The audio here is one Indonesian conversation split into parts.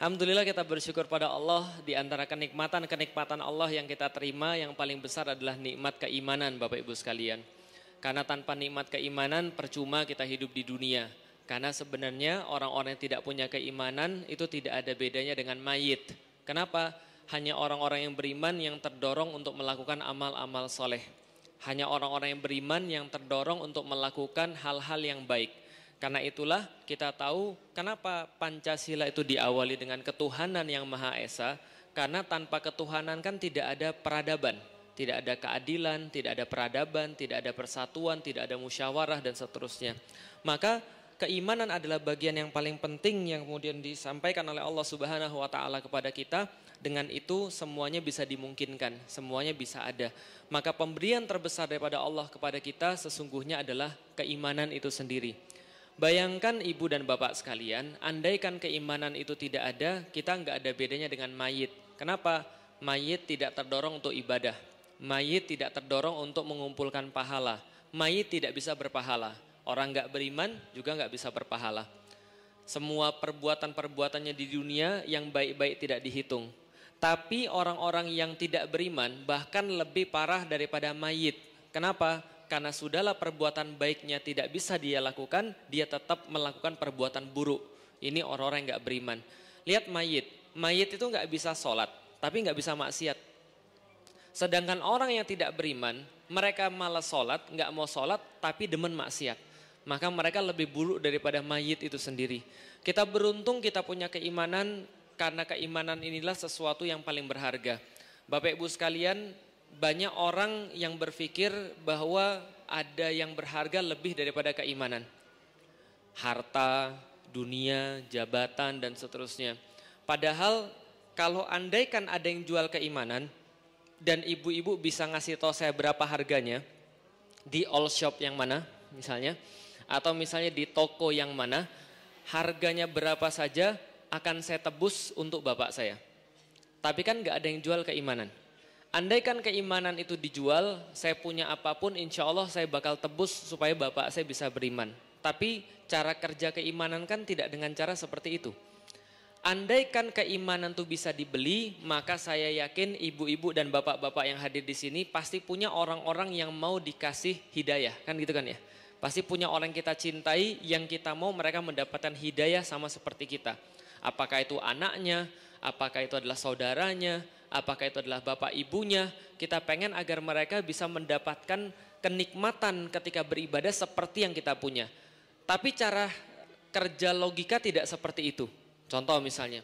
Alhamdulillah kita bersyukur pada Allah. Di antara kenikmatan-kenikmatan Allah yang kita terima, yang paling besar adalah nikmat keimanan Bapak Ibu sekalian. Karena tanpa nikmat keimanan percuma kita hidup di dunia. Karena sebenarnya orang-orang yang tidak punya keimanan itu tidak ada bedanya dengan mayit. Kenapa? Hanya orang-orang yang beriman yang terdorong untuk melakukan amal-amal soleh. Hanya orang-orang yang beriman yang terdorong untuk melakukan hal-hal yang baik. Karena itulah kita tahu kenapa Pancasila itu diawali dengan ketuhanan yang Maha Esa. Karena tanpa ketuhanan kan tidak ada peradaban. Tidak ada keadilan, tidak ada peradaban, tidak ada persatuan, tidak ada musyawarah dan seterusnya. Maka keimanan adalah bagian yang paling penting yang kemudian disampaikan oleh Allah Subhanahu wa taala kepada kita. Dengan itu semuanya bisa dimungkinkan, semuanya bisa ada. Maka pemberian terbesar daripada Allah kepada kita sesungguhnya adalah keimanan itu sendiri. Bayangkan ibu dan bapak sekalian, andaikan keimanan itu tidak ada, kita nggak ada bedanya dengan mayit. Kenapa? Mayit tidak terdorong untuk ibadah. Mayit tidak terdorong untuk mengumpulkan pahala. Mayit tidak bisa berpahala. Orang nggak beriman juga nggak bisa berpahala. Semua perbuatan-perbuatannya di dunia yang baik-baik tidak dihitung. Tapi orang-orang yang tidak beriman bahkan lebih parah daripada mayit. Kenapa? Karena sudahlah perbuatan baiknya tidak bisa dia lakukan, dia tetap melakukan perbuatan buruk. Ini orang-orang yang nggak beriman. Lihat mayit itu nggak bisa sholat, tapi nggak bisa maksiat. Sedangkan orang yang tidak beriman, mereka malas sholat, nggak mau sholat, tapi demen maksiat. Maka mereka lebih buruk daripada mayit itu sendiri. Kita beruntung kita punya keimanan, karena keimanan inilah sesuatu yang paling berharga. Bapak Ibu sekalian, banyak orang yang berpikir bahwa ada yang berharga lebih daripada keimanan. Harta, dunia, jabatan, dan seterusnya. Padahal kalau andaikan ada yang jual keimanan, dan ibu-ibu bisa ngasih tahu saya berapa harganya, di all shop yang mana misalnya, atau misalnya di toko yang mana, harganya berapa saja akan saya tebus untuk bapak saya. Tapi kan gak ada yang jual keimanan. Andaikan keimanan itu dijual, saya punya apapun insya Allah saya bakal tebus supaya bapak saya bisa beriman. Tapi cara kerja keimanan kan tidak dengan cara seperti itu. Andaikan keimanan itu bisa dibeli, maka saya yakin ibu-ibu dan bapak-bapak yang hadir di sini pasti punya orang-orang yang mau dikasih hidayah, kan gitu kan ya. Pasti punya orang yang kita cintai, yang kita mau mereka mendapatkan hidayah sama seperti kita. Apakah itu anaknya, apakah itu adalah saudaranya, apakah itu adalah bapak ibunya. Kita pengen agar mereka bisa mendapatkan kenikmatan ketika beribadah seperti yang kita punya. Tapi cara kerja logika tidak seperti itu. Contoh misalnya,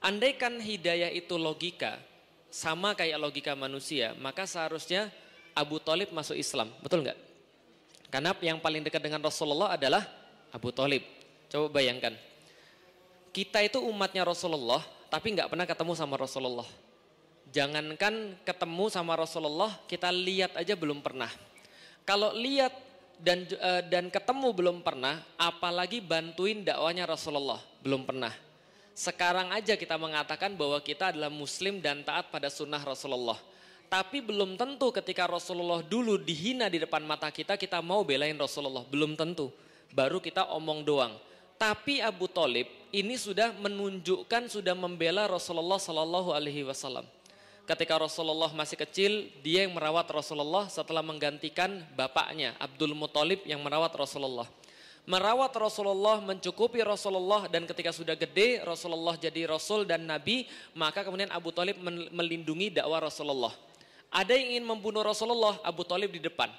andaikan hidayah itu logika, sama kayak logika manusia, maka seharusnya Abu Thalib masuk Islam, betul nggak? Karena yang paling dekat dengan Rasulullah adalah Abu Thalib. Coba bayangkan, kita itu umatnya Rasulullah, tapi nggak pernah ketemu sama Rasulullah. Jangankan ketemu sama Rasulullah, kita lihat aja belum pernah. Kalau lihat dan ketemu belum pernah, apalagi bantuin dakwanya Rasulullah, belum pernah. Sekarang aja kita mengatakan bahwa kita adalah muslim dan taat pada sunnah Rasulullah. Tapi belum tentu ketika Rasulullah dulu dihina di depan mata kita, kita mau belain Rasulullah. Belum tentu. Baru kita omong doang. Tapi Abu Thalib ini sudah menunjukkan, sudah membela Rasulullah Sallallahu Alaihi Wasallam. Ketika Rasulullah masih kecil, dia yang merawat Rasulullah setelah menggantikan bapaknya Abdul Muthalib yang merawat Rasulullah. Merawat Rasulullah, mencukupi Rasulullah, dan ketika sudah gede Rasulullah jadi Rasul dan Nabi, maka kemudian Abu Thalib melindungi dakwah Rasulullah. Ada yang ingin membunuh Rasulullah, Abu Thalib di depan.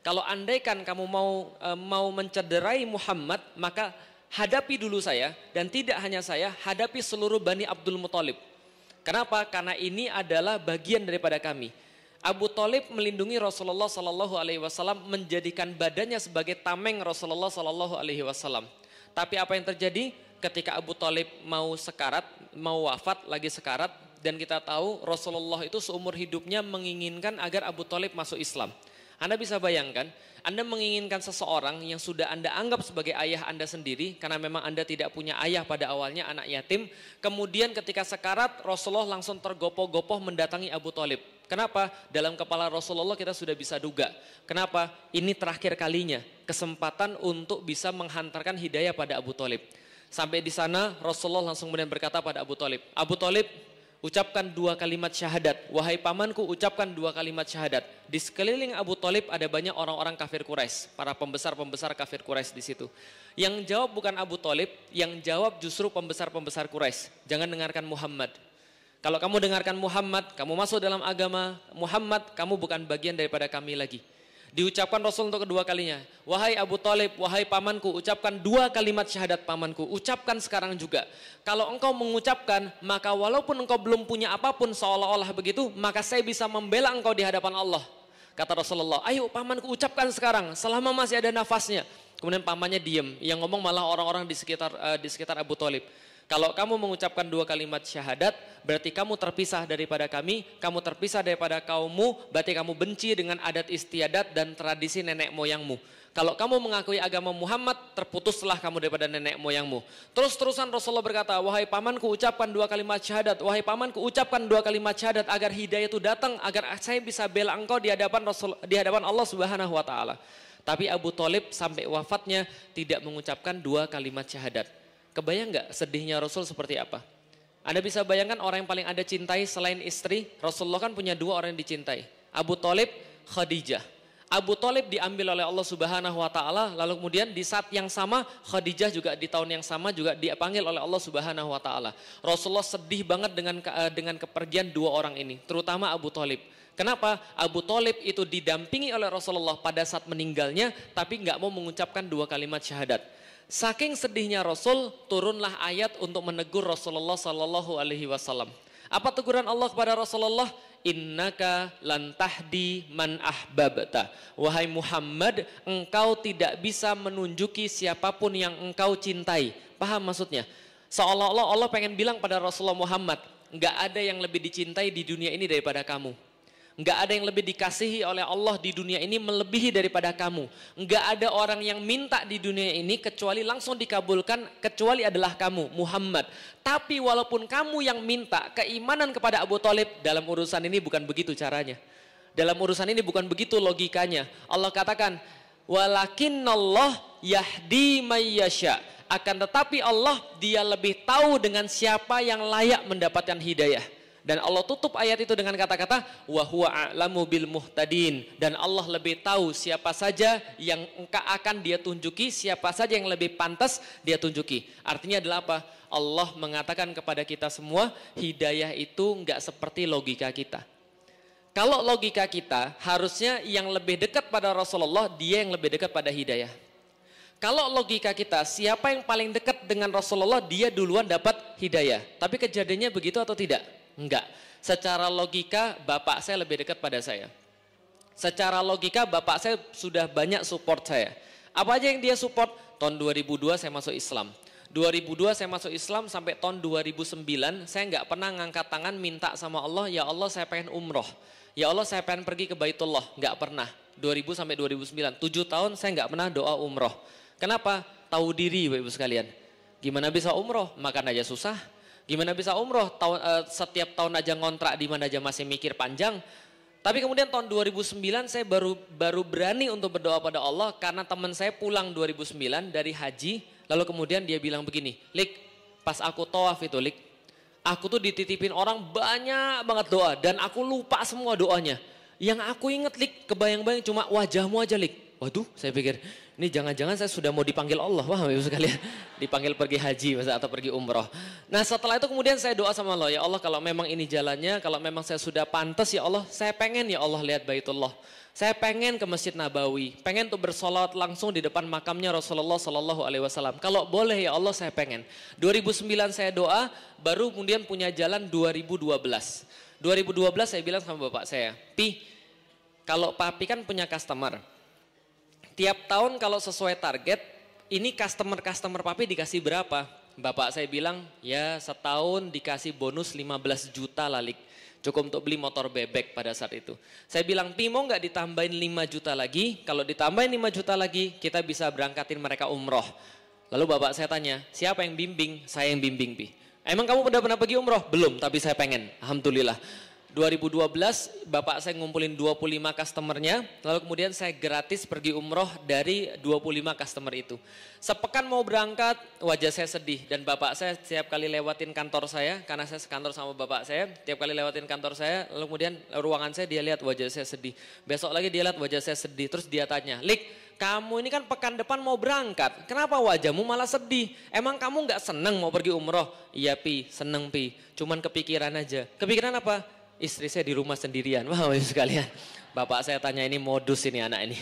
Kalau andaikan kamu mau mencederai Muhammad, maka hadapi dulu saya, dan tidak hanya saya, hadapi seluruh Bani Abdul Muthalib. Kenapa? Karena ini adalah bagian daripada kami. Abu Thalib melindungi Rasulullah Sallallahu Alaihi Wasallam, menjadikan badannya sebagai tameng Rasulullah Sallallahu Alaihi Wasallam. Tapi apa yang terjadi ketika Abu Thalib mau sekarat, mau wafat, lagi sekarat, dan kita tahu Rasulullah itu seumur hidupnya menginginkan agar Abu Thalib masuk Islam. Anda bisa bayangkan, Anda menginginkan seseorang yang sudah Anda anggap sebagai ayah Anda sendiri, karena memang Anda tidak punya ayah pada awalnya, anak yatim. Kemudian ketika sekarat, Rasulullah langsung tergopoh-gopoh mendatangi Abu Thalib. Kenapa? Dalam kepala Rasulullah kita sudah bisa duga. Kenapa? Ini terakhir kalinya kesempatan untuk bisa menghantarkan hidayah pada Abu Thalib. Sampai di sana Rasulullah langsung kemudian berkata pada Abu Thalib, Abu Thalib, ucapkan 2 kalimat syahadat. Wahai pamanku, ucapkan 2 kalimat syahadat. Di sekeliling Abu Thalib ada banyak orang-orang kafir Quraisy, para pembesar-pembesar kafir Quraisy di situ. Yang jawab bukan Abu Thalib, yang jawab justru pembesar-pembesar Quraisy. Jangan dengarkan Muhammad. Kalau kamu dengarkan Muhammad, kamu masuk dalam agama Muhammad, kamu bukan bagian daripada kami lagi. Diucapkan Rasul untuk kedua kalinya. Wahai Abu Thalib, wahai pamanku, ucapkan 2 kalimat syahadat pamanku. Ucapkan sekarang juga. Kalau engkau mengucapkan, maka walaupun engkau belum punya apapun seolah-olah begitu, maka saya bisa membela engkau di hadapan Allah. Kata Rasulullah, ayo pamanku ucapkan sekarang, selama masih ada nafasnya. Kemudian pamannya diem, yang ngomong malah orang-orang di sekitar Abu Thalib. Kalau kamu mengucapkan 2 kalimat syahadat, berarti kamu terpisah daripada kami, kamu terpisah daripada kaummu, berarti kamu benci dengan adat istiadat dan tradisi nenek moyangmu. Kalau kamu mengakui agama Muhammad, terputuslah kamu daripada nenek moyangmu. Terus-terusan Rasulullah berkata, wahai pamanku ucapkan 2 kalimat syahadat, wahai pamanku ucapkan 2 kalimat syahadat agar hidayah itu datang, agar saya bisa bela engkau di hadapan Allah Subhanahu wa taala. Tapi Abu Thalib sampai wafatnya tidak mengucapkan 2 kalimat syahadat. Kebayang nggak sedihnya Rasul seperti apa? Anda bisa bayangkan orang yang paling Anda cintai selain istri, Rasulullah kan punya 2 orang yang dicintai. Abu Thalib, Khadijah. Abu Thalib diambil oleh Allah Subhanahu wa taala, lalu kemudian di saat yang sama Khadijah juga di tahun yang sama juga dipanggil oleh Allah Subhanahu wa taala. Rasulullah sedih banget dengan kepergian 2 orang ini, terutama Abu Thalib. Kenapa? Abu Thalib itu didampingi oleh Rasulullah pada saat meninggalnya, tapi nggak mau mengucapkan 2 kalimat syahadat. Saking sedihnya Rasul, turunlah ayat untuk menegur Rasulullah Sallallahu Alaihi Wasallam. Apa teguran Allah kepada Rasulullah? Innaka lan tahdi man ahbabta. Wahai Muhammad, engkau tidak bisa menunjuki siapapun yang engkau cintai. Paham maksudnya? Seolah-olah Allah pengen bilang pada Rasulullah Muhammad, nggak ada yang lebih dicintai di dunia ini daripada kamu. Nggak ada yang lebih dikasihi oleh Allah di dunia ini melebihi daripada kamu. Nggak ada orang yang minta di dunia ini kecuali langsung dikabulkan, kecuali adalah kamu, Muhammad. Tapi walaupun kamu yang minta keimanan kepada Abu Thalib, dalam urusan ini bukan begitu caranya. Dalam urusan ini bukan begitu logikanya. Allah katakan, walakinnallah yahdi may yasha. Akan tetapi Allah, dia lebih tahu dengan siapa yang layak mendapatkan hidayah. Dan Allah tutup ayat itu dengan kata-kata wa huwa a'lamu bil muhtadin, dan Allah lebih tahu siapa saja yang akan dia tunjuki, siapa saja yang lebih pantas dia tunjuki. Artinya adalah apa? Allah mengatakan kepada kita semua, hidayah itu enggak seperti logika kita. Kalau logika kita, harusnya yang lebih dekat pada Rasulullah, dia yang lebih dekat pada hidayah. Kalau logika kita, siapa yang paling dekat dengan Rasulullah, dia duluan dapat hidayah. Tapi kejadiannya begitu atau tidak? Enggak. Secara logika bapak saya lebih dekat pada saya. Secara logika bapak saya sudah banyak support saya. Apa aja yang dia support? Tahun 2002 saya masuk Islam. 2002 saya masuk Islam sampai tahun 2009 saya enggak pernah ngangkat tangan minta sama Allah, ya Allah saya pengen umroh. Ya Allah saya pengen pergi ke Baitullah. Enggak pernah. 2000 sampai 2009. 7 tahun saya enggak pernah doa umroh. Kenapa? Tahu diri Bapak Ibu sekalian. Gimana bisa umroh? Makan aja susah. Gimana bisa umroh? Setiap tahun aja ngontrak, di mana aja masih mikir panjang. Tapi kemudian tahun 2009 saya baru berani untuk berdoa pada Allah karena teman saya pulang 2009 dari haji, lalu kemudian dia bilang begini, Lik, pas aku tawaf itu Lik, aku tuh dititipin orang banyak banget doa dan aku lupa semua doanya. Yang aku inget Lik, kebayang-bayang cuma wajahmu aja Lik. Waduh, saya pikir ini jangan-jangan saya sudah mau dipanggil Allah, wah Bapak Ibu sekalian, dipanggil pergi haji atau pergi umroh. Nah setelah itu kemudian saya doa sama Allah, ya Allah kalau memang ini jalannya, kalau memang saya sudah pantas ya Allah, saya pengen ya Allah lihat Baitullah. Saya pengen ke Masjid Nabawi, pengen tuh bersolawat langsung di depan makamnya Rasulullah Sallallahu Alaihi Wasallam. Kalau boleh ya Allah saya pengen. 2009 saya doa, baru kemudian punya jalan 2012. 2012 saya bilang sama bapak saya, Pi, kalau papi kan punya customer. Tiap tahun kalau sesuai target, ini customer papi dikasih berapa? Bapak saya bilang, ya setahun dikasih bonus 15 juta lah Lik. Cukup untuk beli motor bebek pada saat itu. Saya bilang, Pi mau nggak ditambahin 5 juta lagi? Kalau ditambahin 5 juta lagi, kita bisa berangkatin mereka umroh. Lalu bapak saya tanya, siapa yang bimbing? Saya yang bimbing Pi. Emang kamu udah pernah pergi umroh? Belum, tapi saya pengen. Alhamdulillah. 2012 bapak saya ngumpulin 25 customernya, lalu kemudian saya gratis pergi umroh dari 25 customer itu. Sepekan mau berangkat, wajah saya sedih dan bapak saya setiap kali lewatin kantor saya, karena saya sekantor sama bapak saya, tiap kali lewatin kantor saya, lalu kemudian ruangan saya dia lihat wajah saya sedih. Besok lagi dia lihat wajah saya sedih, terus dia tanya, "Lik, kamu ini kan pekan depan mau berangkat, kenapa wajahmu malah sedih? Emang kamu gak seneng mau pergi umroh?" "Iya Pi, seneng Pi, cuman kepikiran aja." "Kepikiran apa?" "Istri saya di rumah sendirian." Wah sekalian, bapak saya tanya, ini modus ini anak ini.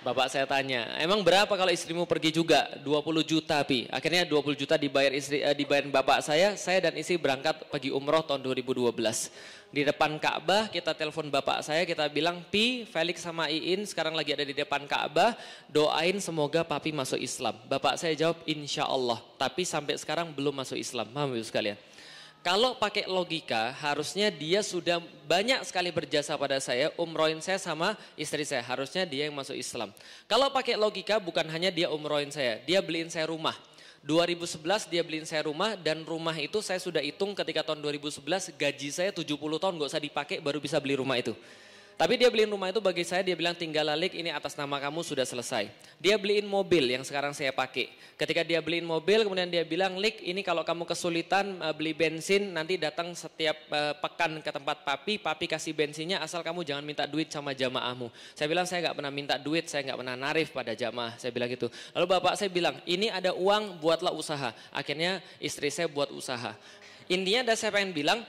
Bapak saya tanya, "Emang berapa kalau istrimu pergi juga?" 20 juta Pi. Akhirnya 20 juta dibayar dibayar bapak saya dan istri berangkat pergi umroh tahun 2012. Di depan Ka'bah kita telepon bapak saya, kita bilang, "Pi, Felix sama Iin sekarang lagi ada di depan Ka'bah, doain semoga papi masuk Islam." Bapak saya jawab, "Insya Allah." Tapi sampai sekarang belum masuk Islam. Paham ibu sekalian? Kalau pakai logika, harusnya dia sudah banyak sekali berjasa pada saya, umrohin saya sama istri saya. Harusnya dia yang masuk Islam. Kalau pakai logika, bukan hanya dia umrohin saya, dia beliin saya rumah. 2011 dia beliin saya rumah, dan rumah itu saya sudah hitung ketika tahun 2011 gaji saya 70 tahun gak usah dipakai baru bisa beli rumah itu. Tapi dia beliin rumah itu bagi saya, dia bilang, "Tinggal Lik, ini atas nama kamu sudah selesai." Dia beliin mobil yang sekarang saya pakai. Ketika dia beliin mobil, kemudian dia bilang, "Lik, ini kalau kamu kesulitan beli bensin, nanti datang setiap pekan ke tempat papi kasih bensinnya asal kamu jangan minta duit sama jamaahmu." Saya bilang, "Saya gak pernah minta duit, saya gak pernah narif pada jamaah." Saya bilang gitu. Lalu bapak saya bilang, "Ini ada uang, buatlah usaha." Akhirnya istri saya buat usaha. Intinya saya pengen bilang,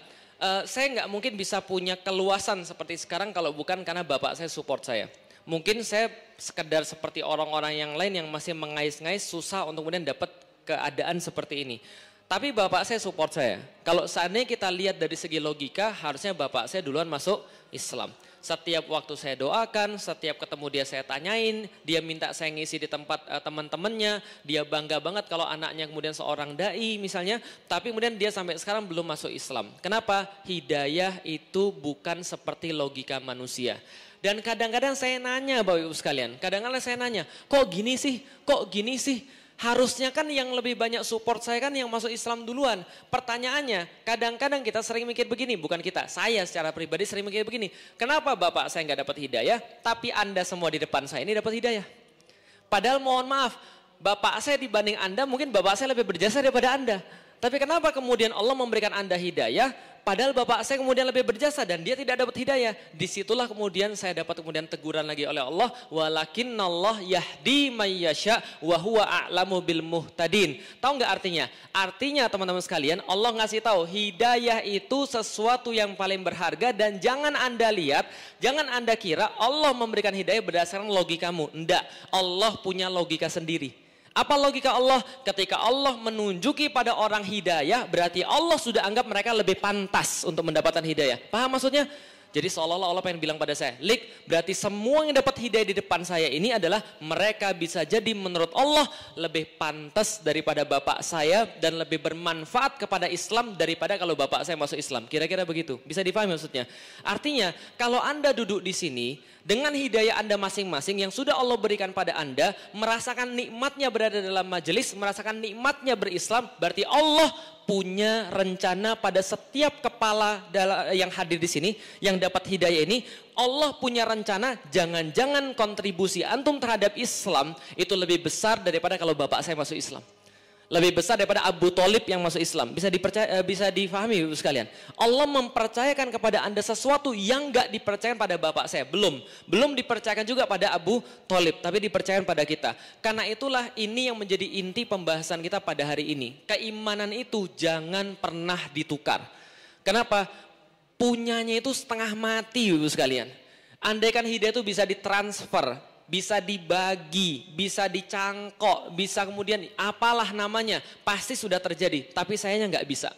saya nggak mungkin bisa punya keluasan seperti sekarang kalau bukan karena bapak saya support saya. Mungkin saya sekedar seperti orang-orang yang lain yang masih mengais-ngais, susah untuk kemudian dapat keadaan seperti ini. Tapi bapak saya support saya. Kalau seandainya kita lihat dari segi logika, harusnya bapak saya duluan masuk Islam. Setiap waktu saya doakan, setiap ketemu dia saya tanyain, dia minta saya ngisi di tempat teman-temannya, dia bangga banget kalau anaknya kemudian seorang dai misalnya, tapi kemudian dia sampai sekarang belum masuk Islam. Kenapa? Hidayah itu bukan seperti logika manusia. Dan kadang-kadang saya nanya Bapak Ibu sekalian, kadang-kadang saya nanya, kok gini sih, kok gini sih? Harusnya kan yang lebih banyak support saya kan yang masuk Islam duluan. Pertanyaannya, kadang-kadang kita sering mikir begini, bukan kita, saya secara pribadi sering mikir begini. Kenapa bapak saya nggak dapat hidayah, tapi Anda semua di depan saya ini dapat hidayah? Padahal mohon maaf, bapak saya dibanding Anda, mungkin bapak saya lebih berjasa daripada Anda. Tapi kenapa kemudian Allah memberikan Anda hidayah, padahal bapak saya kemudian lebih berjasa dan dia tidak dapat hidayah. Disitulah kemudian saya dapat kemudian teguran lagi oleh Allah. Walakinnallah yahdi mayyasha wa huwa a'lamu bil muhtadin. Tahu nggak artinya? Artinya teman-teman sekalian, Allah ngasih tahu hidayah itu sesuatu yang paling berharga dan jangan Anda lihat, jangan Anda kira Allah memberikan hidayah berdasarkan logikamu. Enggak, Allah punya logika sendiri. Apa logika Allah? Ketika Allah menunjuki pada orang hidayah, berarti Allah sudah anggap mereka lebih pantas untuk mendapatkan hidayah. Paham maksudnya? Jadi seolah-olah Allah pengen bilang pada saya, Lik, berarti semua yang dapat hidayah di depan saya ini adalah mereka bisa jadi menurut Allah lebih pantas daripada bapak saya dan lebih bermanfaat kepada Islam daripada kalau bapak saya masuk Islam. Kira-kira begitu. Bisa dipahami maksudnya? Artinya, kalau Anda duduk di sini dengan hidayah Anda masing-masing yang sudah Allah berikan pada Anda, merasakan nikmatnya berada dalam majelis, merasakan nikmatnya berislam, berarti Allah punya rencana pada setiap kepala yang hadir di sini yang dapat hidayah ini. Allah punya rencana, jangan-jangan kontribusi antum terhadap Islam itu lebih besar daripada kalau bapak saya masuk Islam. Lebih besar daripada Abu Thalib yang masuk Islam. Bisa difahami Ibu sekalian. Allah mempercayakan kepada Anda sesuatu yang gak dipercayakan pada bapak saya. Belum dipercayakan juga pada Abu Thalib, tapi dipercayakan pada kita. Karena itulah ini yang menjadi inti pembahasan kita pada hari ini. Keimanan itu jangan pernah ditukar. Kenapa? Punyanya itu setengah mati Ibu sekalian. Andaikan hidayah itu bisa ditransfer, bisa dibagi, bisa dicangkok, bisa kemudian apalah namanya, pasti sudah terjadi. Tapi sayanya nggak bisa.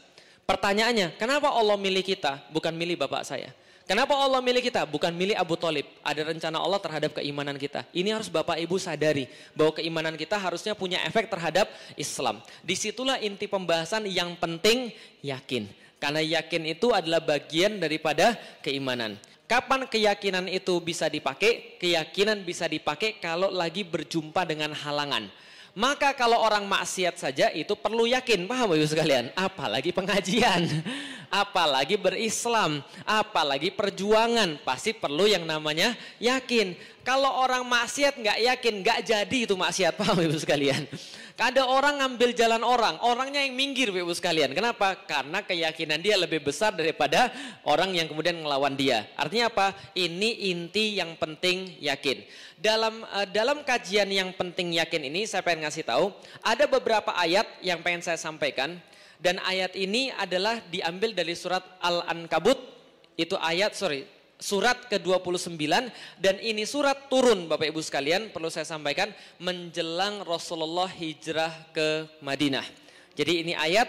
Pertanyaannya, kenapa Allah milih kita, bukan milih bapak saya? Kenapa Allah milih kita, bukan milih Abu Thalib? Ada rencana Allah terhadap keimanan kita. Ini harus bapak ibu sadari, bahwa keimanan kita harusnya punya efek terhadap Islam. Disitulah inti pembahasan yang penting, yakin. Karena yakin itu adalah bagian daripada keimanan. Kapan keyakinan itu bisa dipakai? Keyakinan bisa dipakai kalau lagi berjumpa dengan halangan. Maka kalau orang maksiat saja itu perlu yakin, paham Ibu sekalian? Apalagi pengajian. apalagi berislam, apalagi perjuangan, pasti perlu yang namanya yakin. Kalau orang maksiat nggak yakin, nggak jadi itu maksiat, paham Ibu sekalian? Ada orang ngambil jalan orangnya yang minggir Ibu sekalian. Kenapa? Karena keyakinan dia lebih besar daripada orang yang kemudian ngelawan dia. Artinya apa? Ini inti yang penting yakin. Dalam kajian yang penting yakin ini saya pengen ngasih tahu, ada beberapa ayat yang pengen saya sampaikan. Dan ayat ini adalah diambil dari surat Al-Ankabut, itu surat ke-29, dan ini surat turun Bapak Ibu sekalian, perlu saya sampaikan, menjelang Rasulullah hijrah ke Madinah. Jadi ini ayat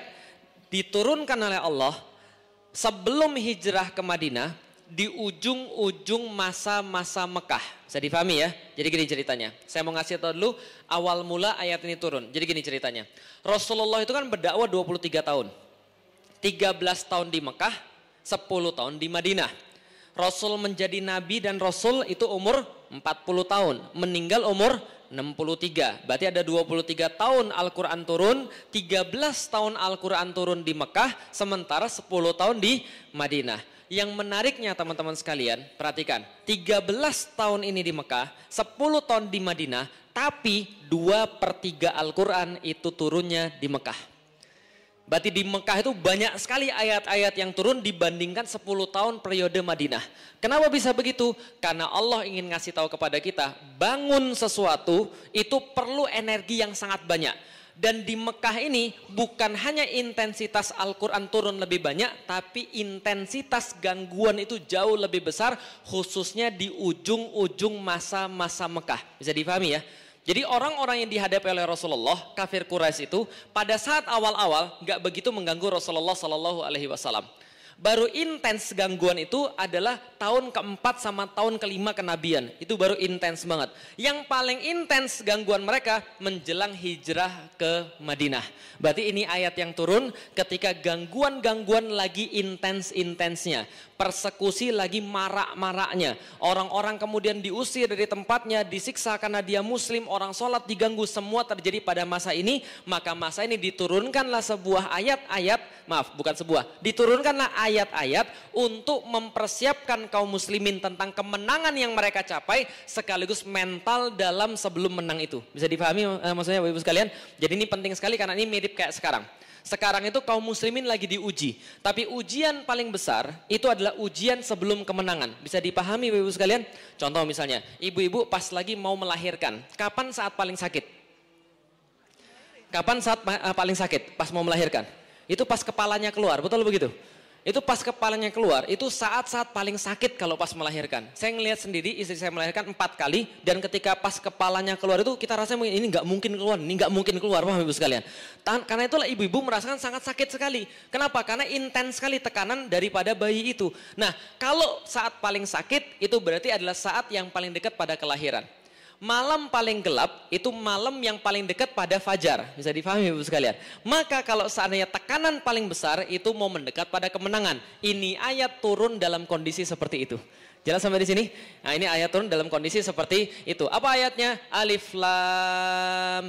diturunkan oleh Allah sebelum hijrah ke Madinah, di ujung-ujung masa-masa Mekah. Bisa difahami ya? Jadi gini ceritanya. Saya mau ngasih tahu dulu awal mula ayat ini turun. Jadi gini ceritanya. Rasulullah itu kan berdakwah 23 tahun. 13 tahun di Mekah, 10 tahun di Madinah. Rasul menjadi nabi dan rasul itu umur 40 tahun. Meninggal umur 63. Berarti ada 23 tahun Al-Quran turun, 13 tahun Al-Quran turun di Mekah, sementara 10 tahun di Madinah. Yang menariknya teman-teman sekalian, perhatikan, 13 tahun ini di Mekah, 10 tahun di Madinah, tapi 2/3 Al-Quran itu turunnya di Mekah. Berarti di Mekah itu banyak sekali ayat-ayat yang turun dibandingkan 10 tahun periode Madinah. Kenapa bisa begitu? Karena Allah ingin ngasih tahu kepada kita, bangun sesuatu itu perlu energi yang sangat banyak. Dan di Mekah ini bukan hanya intensitas Al-Quran turun lebih banyak, tapi intensitas gangguan itu jauh lebih besar, khususnya di ujung-ujung masa-masa Mekah. Bisa difahami ya? Jadi orang-orang yang dihadapi oleh Rasulullah, kafir Quraisy itu, pada saat awal-awal nggak begitu mengganggu Rasulullah Sallallahu Alaihi Wasallam. Baru intens gangguan itu adalah tahun keempat sama tahun kelima kenabian. Itu baru intens banget. Yang paling intens gangguan mereka menjelang hijrah ke Madinah. Berarti ini ayat yang turun ketika gangguan-gangguan lagi intens-intensnya. Persekusi lagi marak-maraknya. Orang-orang kemudian diusir dari tempatnya, disiksa karena dia muslim, orang sholat diganggu, semua terjadi pada masa ini. Maka masa ini diturunkanlah sebuah diturunkanlah ayat-ayat untuk mempersiapkan kaum muslimin tentang kemenangan yang mereka capai, sekaligus mental dalam sebelum menang itu. Bisa dipahami maksudnya Bapak Ibu sekalian? Jadi ini penting sekali karena ini mirip kayak sekarang. Sekarang itu kaum muslimin lagi diuji. Tapi ujian paling besar itu adalah ujian sebelum kemenangan. Bisa dipahami Bapak Ibu sekalian? Contoh misalnya, ibu-ibu pas lagi mau melahirkan. Kapan saat paling sakit? Kapan saat paling sakit? Pas mau melahirkan. Itu pas kepalanya keluar, betul begitu? Itu pas kepalanya keluar, itu saat-saat paling sakit kalau pas melahirkan. Saya ngelihat sendiri, istri saya melahirkan 4 kali, dan ketika pas kepalanya keluar itu kita rasanya ini nggak mungkin keluar, paham Ibu sekalian? Karena itulah ibu-ibu merasakan sangat sakit sekali. Kenapa? Karena intens sekali tekanan daripada bayi itu. Nah, kalau saat paling sakit itu berarti adalah saat yang paling dekat pada kelahiran. Malam paling gelap itu malam yang paling dekat pada fajar. Bisa difahami Ibu sekalian. Maka kalau seandainya tekanan paling besar itu mau mendekat pada kemenangan. Ini ayat turun dalam kondisi seperti itu. Jelas sampai di sini? Nah, ini ayat turun dalam kondisi seperti itu. Apa ayatnya? Alif Lam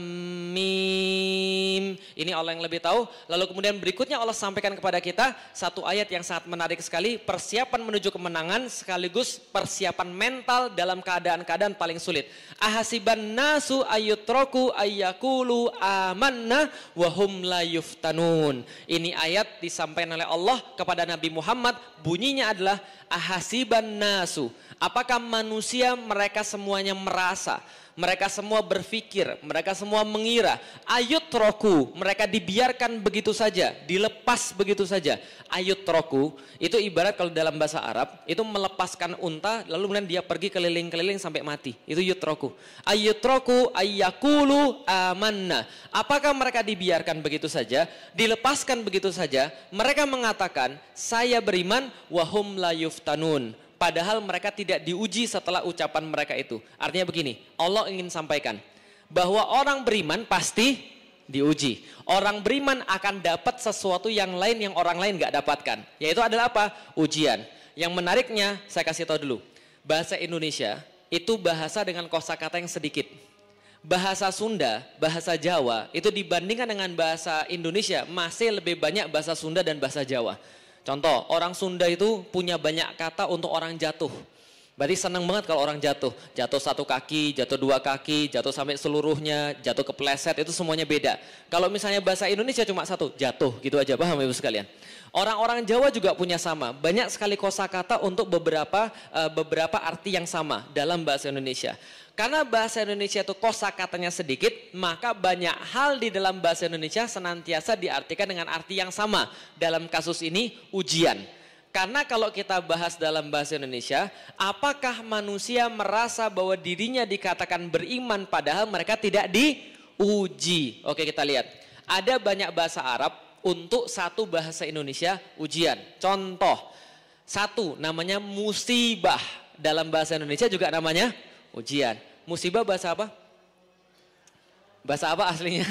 Mim. Ini Allah yang lebih tahu. Lalu kemudian berikutnya Allah sampaikan kepada kita satu ayat yang sangat menarik sekali. Persiapan menuju kemenangan sekaligus persiapan mental dalam keadaan-keadaan paling sulit. Ahasiban nasu ayyutraku ayyakulu amanna wahum la yuftanun. Ini ayat disampaikan oleh Allah kepada Nabi Muhammad. Bunyinya adalah ahasiban nasu. Apakah manusia mereka semuanya merasa, mereka semua berpikir, mereka semua mengira, ayutroku, mereka dibiarkan begitu saja, dilepas begitu saja. Ayutroku itu ibarat kalau dalam bahasa Arab itu melepaskan unta lalu kemudian dia pergi keliling-keliling sampai mati. Itu yutroku. Ayutroku ayyakulu amanna. Apakah mereka dibiarkan begitu saja, dilepaskan begitu saja? Mereka mengatakan saya beriman wahum la yuftanun. Padahal mereka tidak diuji setelah ucapan mereka itu. Artinya begini, Allah ingin sampaikan bahwa orang beriman pasti diuji. Orang beriman akan dapat sesuatu yang lain yang orang lain gak dapatkan. Yaitu adalah apa? Ujian. Yang menariknya saya kasih tahu dulu. Bahasa Indonesia itu bahasa dengan kosakata yang sedikit. Bahasa Sunda, bahasa Jawa itu dibandingkan dengan bahasa Indonesia masih lebih banyak bahasa Sunda dan bahasa Jawa. Contoh, orang Sunda itu punya banyak kata untuk orang jatuh. Berarti senang banget kalau orang jatuh. Jatuh satu kaki, jatuh dua kaki, jatuh sampai seluruhnya, jatuh kepleset, itu semuanya beda. Kalau misalnya bahasa Indonesia cuma satu, jatuh, gitu aja, paham Ibu sekalian? Orang-orang Jawa juga punya sama. Banyak sekali kosakata untuk beberapa arti yang sama dalam bahasa Indonesia. Karena bahasa Indonesia itu kosakatanya sedikit, maka banyak hal di dalam bahasa Indonesia senantiasa diartikan dengan arti yang sama. Dalam kasus ini, ujian. Karena kalau kita bahas dalam bahasa Indonesia, apakah manusia merasa bahwa dirinya dikatakan beriman padahal mereka tidak diuji? Oke, kita lihat. Ada banyak bahasa Arab untuk satu bahasa Indonesia ujian. Contoh, satu namanya musibah. Dalam bahasa Indonesia juga namanya ujian. Musibah bahasa apa? Bahasa apa aslinya?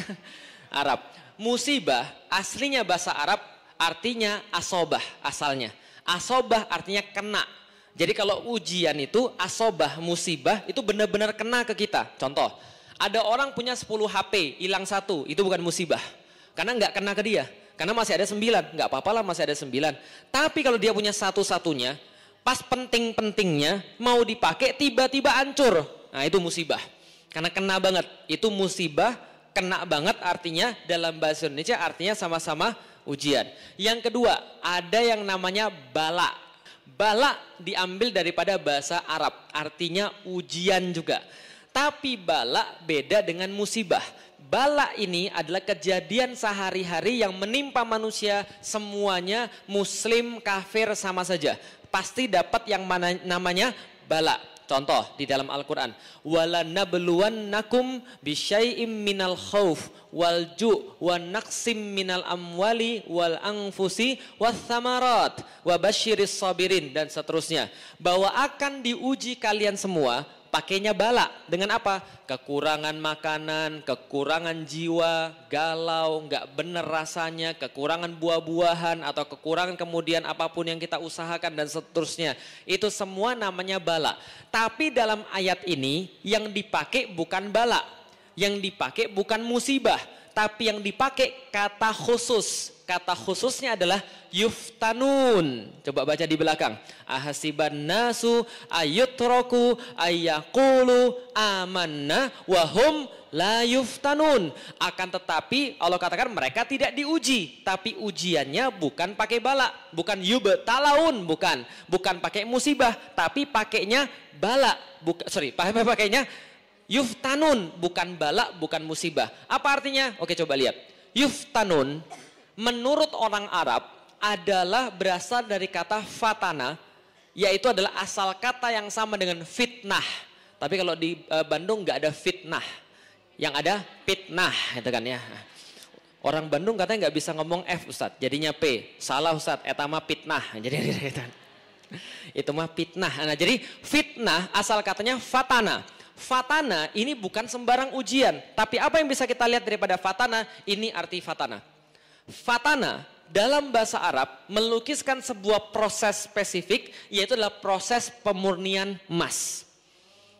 Arab. Musibah aslinya bahasa Arab, artinya asobah asalnya. Asobah artinya kena. Jadi kalau ujian itu asobah, musibah itu benar-benar kena ke kita. Contoh, ada orang punya 10 HP, hilang 1, itu bukan musibah. Karena nggak kena ke dia. Karena masih ada 9, nggak apa-apa lah masih ada 9. Tapi kalau dia punya satu-satunya, pas penting-pentingnya mau dipakai tiba-tiba hancur. Nah itu musibah. Karena kena banget. Itu musibah, kena banget artinya dalam bahasa Indonesia artinya sama-sama ujian. Yang kedua, ada yang namanya bala. Bala diambil daripada bahasa Arab, artinya ujian juga. Tapi bala beda dengan musibah. Bala ini adalah kejadian sehari-hari yang menimpa manusia, semuanya muslim, kafir sama saja. Pasti dapat yang namanya bala. Contoh di dalam Al-Quran, wala nabluwannakum bisyai'im minal khauf wal ju' wa naqsim minal amwali wal anfusi was thamarat wa basyiris sabirin, dan seterusnya. Bahwa akan diuji kalian semua, pakainya bala. Dengan apa? Kekurangan makanan, kekurangan jiwa, galau, nggak bener rasanya, kekurangan buah-buahan, atau kekurangan kemudian apapun yang kita usahakan dan seterusnya. Itu semua namanya bala. Tapi dalam ayat ini yang dipakai bukan bala, yang dipakai bukan musibah, tapi yang dipakai kata khusus. Kata khususnya adalah yuftanun. Coba baca di belakang. Ahasiban nasu ayyutraku ayyaqulu amanna wahum la yuftanun. Akan tetapi Allah katakan mereka tidak diuji. Tapi ujiannya bukan pakai bala. Bukan yubtalaun. Bukan pakai musibah. Tapi pakainya bala. Pakainya yuftanun. Bukan bala, bukan musibah. Apa artinya? Oke, coba lihat. Yuftanun menurut orang Arab adalah berasal dari kata fatana, yaitu adalah asal kata yang sama dengan fitnah. Tapi kalau di Bandung nggak ada fitnah, yang ada fitnah, gitu kan ya. Orang Bandung katanya nggak bisa ngomong F Ustadz, jadinya P. Salah Ustadz, etama fitnah. Jadi itu mah fitnah. Nah, jadi fitnah asal katanya fatana. Fatana ini bukan sembarang ujian, tapi apa yang bisa kita lihat daripada fatana? Ini arti fatana. Fatana dalam bahasa Arab melukiskan sebuah proses spesifik, yaitu adalah proses pemurnian emas.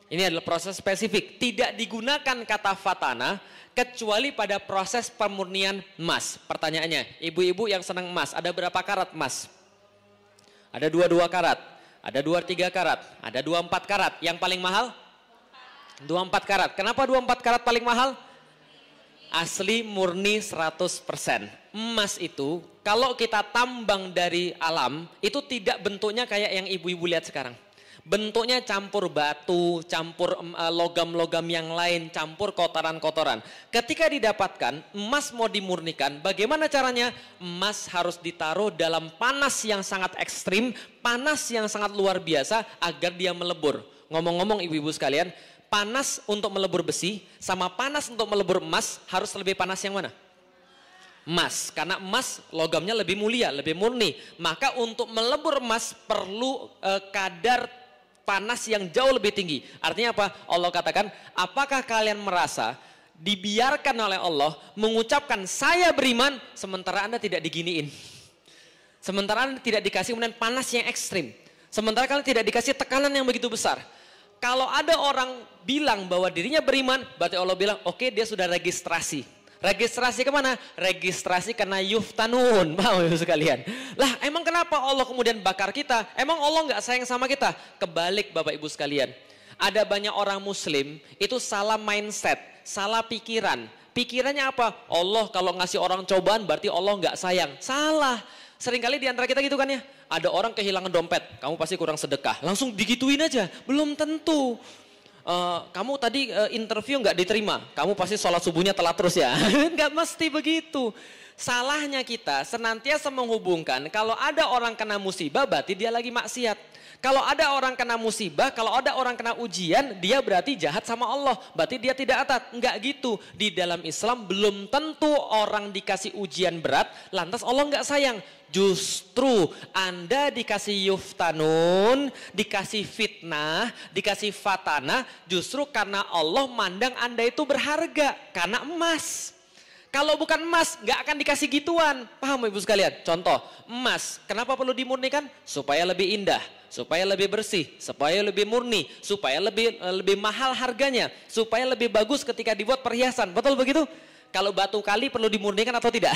Ini adalah proses spesifik. Tidak digunakan kata fatana kecuali pada proses pemurnian emas. Pertanyaannya, ibu-ibu yang senang emas, ada berapa karat emas? Ada 22 karat, ada 23 karat, ada 24 karat. Yang paling mahal? 24 karat. Kenapa 24 karat paling mahal? Asli murni 100%. Emas itu kalau kita tambang dari alam itu tidak bentuknya kayak yang ibu-ibu lihat sekarang. Bentuknya campur batu, campur logam-logam yang lain, campur kotoran-kotoran. Ketika didapatkan, emas mau dimurnikan, bagaimana caranya? Emas harus ditaruh dalam panas yang sangat ekstrim, panas yang sangat luar biasa agar dia melebur. Ngomong-ngomong ibu-ibu sekalian, panas untuk melebur besi sama panas untuk melebur emas harus lebih panas yang mana? Emas, karena emas logamnya lebih mulia, lebih murni. Maka untuk melebur emas perlu kadar panas yang jauh lebih tinggi. Artinya apa? Allah katakan, apakah kalian merasa dibiarkan oleh Allah mengucapkan saya beriman sementara Anda tidak diginiin? Sementara Anda tidak dikasih kemudian panas yang ekstrim. Sementara kalian tidak dikasih tekanan yang begitu besar. Kalau ada orang bilang bahwa dirinya beriman, berarti Allah bilang, oke, dia sudah registrasi. Registrasi kemana? Registrasi karena yuftanun. Paham ibu sekalian? Lah emang kenapa Allah kemudian bakar kita? Emang Allah nggak sayang sama kita? Kebalik Bapak Ibu sekalian. Ada banyak orang muslim itu salah mindset, salah pikiran. Pikirannya apa? Allah kalau ngasih orang cobaan berarti Allah nggak sayang. Salah. Seringkali di antara kita gitu kan ya. Ada orang kehilangan dompet, kamu pasti kurang sedekah. Langsung digituin aja. Belum tentu. Kamu tadi interview nggak diterima, kamu pasti sholat subuhnya telat terus ya. Nggak mesti begitu. Salahnya kita senantiasa menghubungkan kalau ada orang kena musibah berarti dia lagi maksiat. Kalau ada orang kena musibah, kalau ada orang kena ujian, dia berarti jahat sama Allah. Berarti dia tidak taat. Enggak gitu. Di dalam Islam belum tentu orang dikasih ujian berat, lantas Allah enggak sayang. Justru Anda dikasih yuftanun, dikasih fitnah, dikasih fatana, justru karena Allah mandang Anda itu berharga. Karena emas. Kalau bukan emas, nggak akan dikasih gituan. Paham ibu sekalian? Contoh, emas. Kenapa perlu dimurnikan? Supaya lebih indah, supaya lebih bersih, supaya lebih murni, supaya lebih mahal harganya, supaya lebih bagus ketika dibuat perhiasan. Betul begitu? Kalau batu kali perlu dimurnikan atau tidak?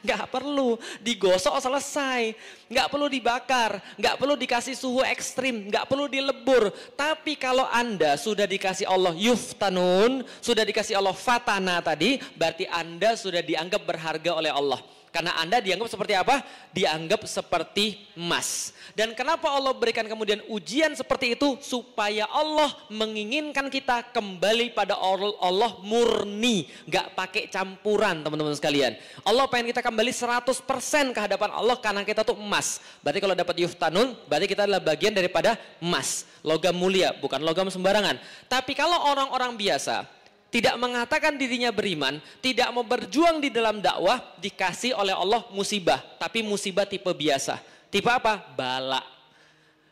Nggak perlu, digosok selesai. Nggak perlu dibakar, nggak perlu dikasih suhu ekstrim, nggak perlu dilebur. Tapi kalau Anda sudah dikasih Allah yuftanun, sudah dikasih Allah fatana tadi, berarti Anda sudah dianggap berharga oleh Allah. Karena Anda dianggap seperti apa? Dianggap seperti emas. Dan kenapa Allah berikan kemudian ujian seperti itu? Supaya Allah menginginkan kita kembali pada Allah murni. Gak pakai campuran teman-teman sekalian. Allah pengen kita kembali 100% ke hadapan Allah karena kita tuh emas. Berarti kalau dapat yuftanun, berarti kita adalah bagian daripada emas. Logam mulia, bukan logam sembarangan. Tapi kalau orang-orang biasa tidak mengatakan dirinya beriman, tidak mau berjuang di dalam dakwah, dikasih oleh Allah musibah. Tapi musibah tipe biasa. Tipe apa? Bala.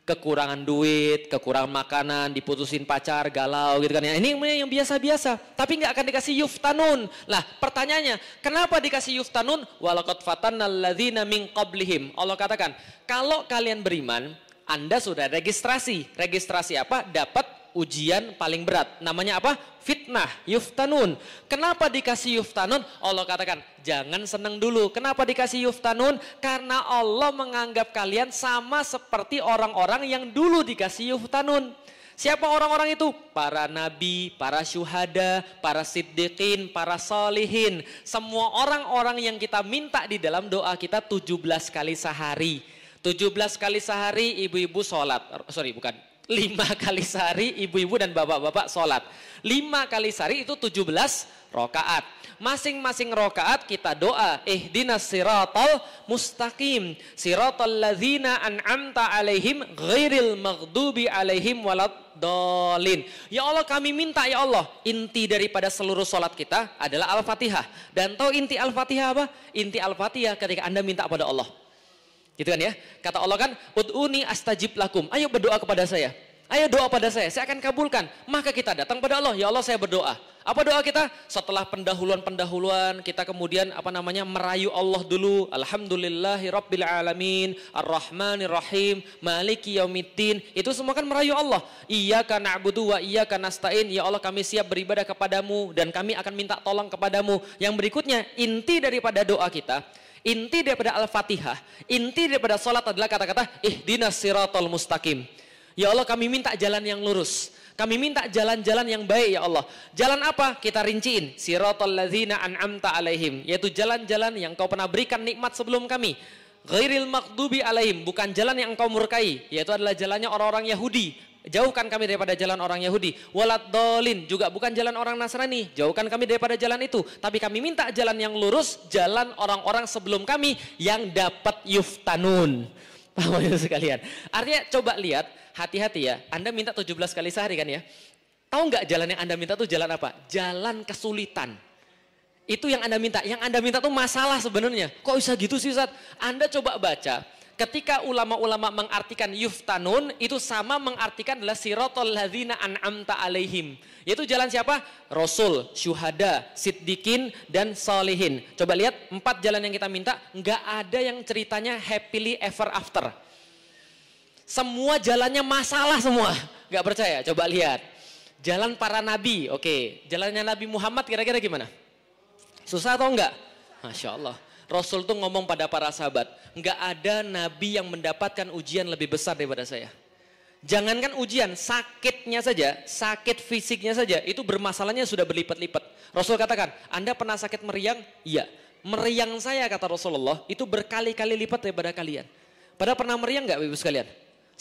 Kekurangan duit, kekurangan makanan, diputusin pacar, galau gitu kan ya. Ini yang biasa-biasa. Tapi nggak akan dikasih yuftanun. Lah pertanyaannya, kenapa dikasih yuftanun? Walaqad fatannal ladzina min qablihim. Allah katakan, kalau kalian beriman, Anda sudah registrasi. Registrasi apa? Dapat ujian paling berat. Namanya apa? Fitnah, yuftanun. Kenapa dikasih yuftanun? Allah katakan, jangan senang dulu. Kenapa dikasih yuftanun? Karena Allah menganggap kalian sama seperti orang-orang yang dulu dikasih yuftanun. Siapa orang-orang itu? Para nabi, para syuhada, para siddiqin, para salihin. Semua orang-orang yang kita minta di dalam doa kita 17 kali sehari. 17 kali sehari ibu-ibu sholat. Sorry, bukan. 5 kali sehari ibu-ibu dan bapak-bapak sholat. 5 kali sehari itu 17 rokaat. Masing-masing rokaat kita doa. Ihdinas siratal mustaqim. Siratal ladzina an'amta alaihim ghairil maghdubi alaihim waladdallin. Ya Allah kami minta ya Allah. Inti daripada seluruh sholat kita adalah Al-Fatihah. Dan tahu inti Al-Fatihah apa? Inti Al-Fatihah ketika Anda minta pada Allah. Gitu kan ya. Kata Allah kan, ud'uni astajib lakum. Ayo berdoa kepada saya. Ayo doa pada saya akan kabulkan. Maka kita datang pada Allah. Ya Allah saya berdoa. Apa doa kita? Setelah pendahuluan-pendahuluan, kita kemudian merayu Allah dulu. Alhamdulillahi rabbil alamin, arrahmanir rahim, maliki yaumiddin. Itu semua kan merayu Allah. Iyyaka na'budu wa iyyaka nasta'in. Ya Allah kami siap beribadah kepadamu dan kami akan minta tolong kepadamu. Yang berikutnya, inti daripada doa kita, inti daripada Al-Fatihah, inti daripada sholat adalah kata-kata ihdinas siratal mustaqim. Ya Allah kami minta jalan yang lurus. Kami minta jalan-jalan yang baik ya Allah. Jalan apa? Kita rinciin. Siratal ladzina an'amta alaihim. Yaitu jalan-jalan yang kau pernah berikan nikmat sebelum kami. Ghairil maghdubi alaihim. Bukan jalan yang engkau murkai. Yaitu adalah jalannya orang-orang Yahudi. Jauhkan kami daripada jalan orang Yahudi. Waladdallin. Juga bukan jalan orang Nasrani. Jauhkan kami daripada jalan itu. Tapi kami minta jalan yang lurus. Jalan orang-orang sebelum kami yang dapat yuftanun. Paham itu sekalian? Artinya coba lihat, hati-hati ya. Anda minta 17 kali sehari kan ya. Tahu nggak jalan yang Anda minta tuh jalan apa? Jalan kesulitan. Itu yang Anda minta. Yang Anda minta tuh masalah sebenarnya. Kok bisa gitu sih Ustaz? Anda coba baca. Ketika ulama-ulama mengartikan yuftanun, itu sama mengartikan adalah siratal ladzina an'amta alaihim. Yaitu jalan siapa? Rasul, syuhada, siddiqin, dan salihin. Coba lihat 4 jalan yang kita minta, nggak ada yang ceritanya happily ever after. Semua jalannya masalah semua. Nggak percaya? Coba lihat. Jalan para nabi, oke. Jalannya Nabi Muhammad kira-kira gimana? Susah atau enggak? Masya Allah. Rasul tuh ngomong pada para sahabat, enggak ada nabi yang mendapatkan ujian lebih besar daripada saya. Jangankan ujian, sakitnya saja, sakit fisiknya saja, itu bermasalahnya sudah berlipat-lipat. Rasul katakan, Anda pernah sakit meriang? Iya. Meriang saya, kata Rasulullah, itu berkali-kali lipat daripada kalian. Padahal pernah meriang nggak Ibu sekalian?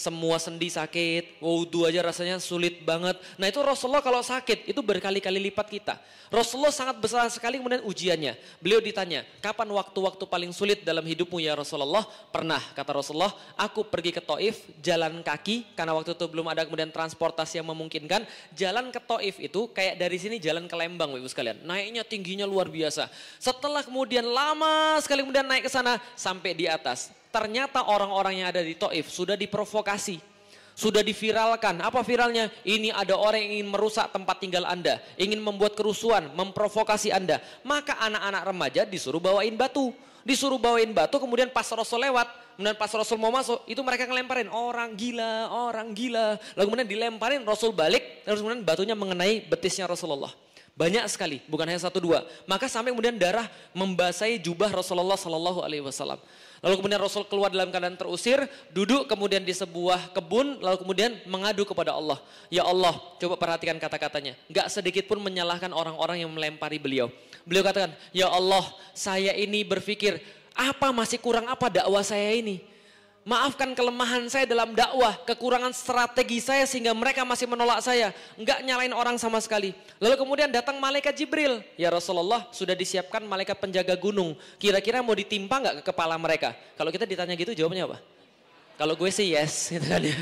Semua sendi sakit, wudhu aja rasanya sulit banget. Nah itu Rasulullah kalau sakit, itu berkali-kali lipat kita. Rasulullah sangat besar sekali kemudian ujiannya. Beliau ditanya, kapan waktu-waktu paling sulit dalam hidupmu ya Rasulullah? Pernah, kata Rasulullah, aku pergi ke Taif, jalan kaki, karena waktu itu belum ada kemudian transportasi yang memungkinkan. Jalan ke Taif itu kayak dari sini jalan ke Lembang Ibu sekalian. Naiknya tingginya luar biasa. Setelah kemudian lama sekali kemudian naik ke sana, sampai di atas. Ternyata orang-orang yang ada di Taif sudah diprovokasi, sudah diviralkan. Apa viralnya? Ini ada orang yang ingin merusak tempat tinggal Anda, ingin membuat kerusuhan, memprovokasi Anda. Maka anak-anak remaja disuruh bawain batu. Kemudian pas Rasul lewat, kemudian pas Rasul mau masuk, itu mereka ngelemparin, orang gila, orang gila. Lalu kemudian dilemparin, Rasul balik, terus kemudian batunya mengenai betisnya Rasulullah. Banyak sekali, bukan hanya satu dua. Maka sampai kemudian darah membasahi jubah Rasulullah Sallallahu Alaihi Wasallam. Lalu kemudian Rasul keluar dalam keadaan terusir, duduk kemudian di sebuah kebun, lalu kemudian mengadu kepada Allah. Ya Allah, coba perhatikan kata-katanya. Gak sedikit pun menyalahkan orang-orang yang melempari beliau. Beliau katakan, ya Allah, saya ini berpikir, masih kurang apa dakwah saya ini? Maafkan kelemahan saya dalam dakwah, kekurangan strategi saya sehingga mereka masih menolak saya. Enggak nyalain orang sama sekali. Lalu kemudian datang malaikat Jibril. Ya Rasulullah, sudah disiapkan malaikat penjaga gunung. Kira-kira mau ditimpa enggak ke kepala mereka? Kalau kita ditanya gitu jawabannya apa? Kalau gue sih yes, gitu kan ya.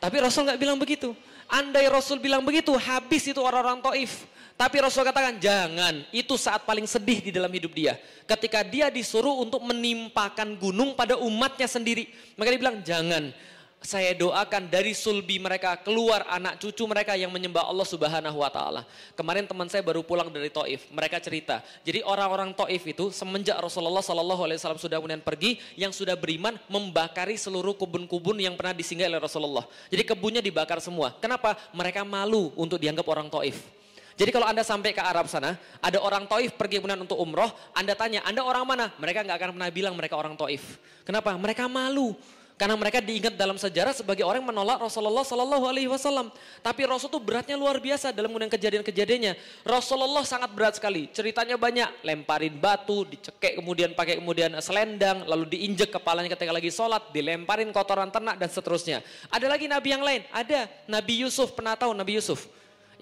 Tapi Rasul enggak bilang begitu. Andai Rasul bilang begitu, habis itu orang-orang Taif. Tapi Rasul katakan jangan, itu saat paling sedih di dalam hidup dia. Ketika dia disuruh untuk menimpakan gunung pada umatnya sendiri. Maka dia bilang jangan, saya doakan dari sulbi mereka keluar anak cucu mereka yang menyembah Allah Subhanahu wa taala. Kemarin teman saya baru pulang dari Taif, mereka cerita. Jadi orang-orang Taif itu semenjak Rasulullah Sallallahu Alaihi Wasallam sudah kemudian pergi, yang sudah beriman membakari seluruh kebun-kebun yang pernah disinggahi oleh Rasulullah. Jadi kebunnya dibakar semua. Kenapa? Mereka malu untuk dianggap orang Taif. Jadi kalau Anda sampai ke Arab sana, ada orang Taif pergi kemudian untuk umroh, Anda tanya, Anda orang mana? Mereka nggak akan pernah bilang mereka orang Taif. Kenapa? Mereka malu. Karena mereka diingat dalam sejarah sebagai orang yang menolak Rasulullah Sallallahu Alaihi Wasallam. Tapi Rasul itu beratnya luar biasa dalam kemudian kejadian-kejadiannya. Rasulullah sangat berat sekali. Ceritanya banyak. Lemparin batu, dicekek kemudian pakai kemudian selendang, lalu diinjek kepalanya ketika lagi sholat, dilemparin kotoran ternak dan seterusnya. Ada lagi nabi yang lain. Ada Nabi Yusuf. Pernah tahu Nabi Yusuf?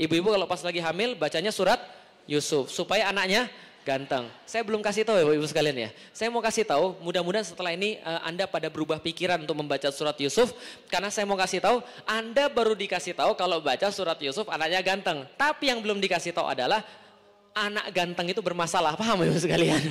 Ibu-ibu kalau pas lagi hamil bacanya surat Yusuf supaya anaknya ganteng. Saya belum kasih tahu ya Ibu sekalian ya. Saya mau kasih tahu, mudah-mudahan setelah ini Anda pada berubah pikiran untuk membaca surat Yusuf. Karena saya mau kasih tahu, Anda baru dikasih tahu kalau baca surat Yusuf anaknya ganteng. Tapi yang belum dikasih tahu adalah anak ganteng itu bermasalah. Paham Ibu sekalian?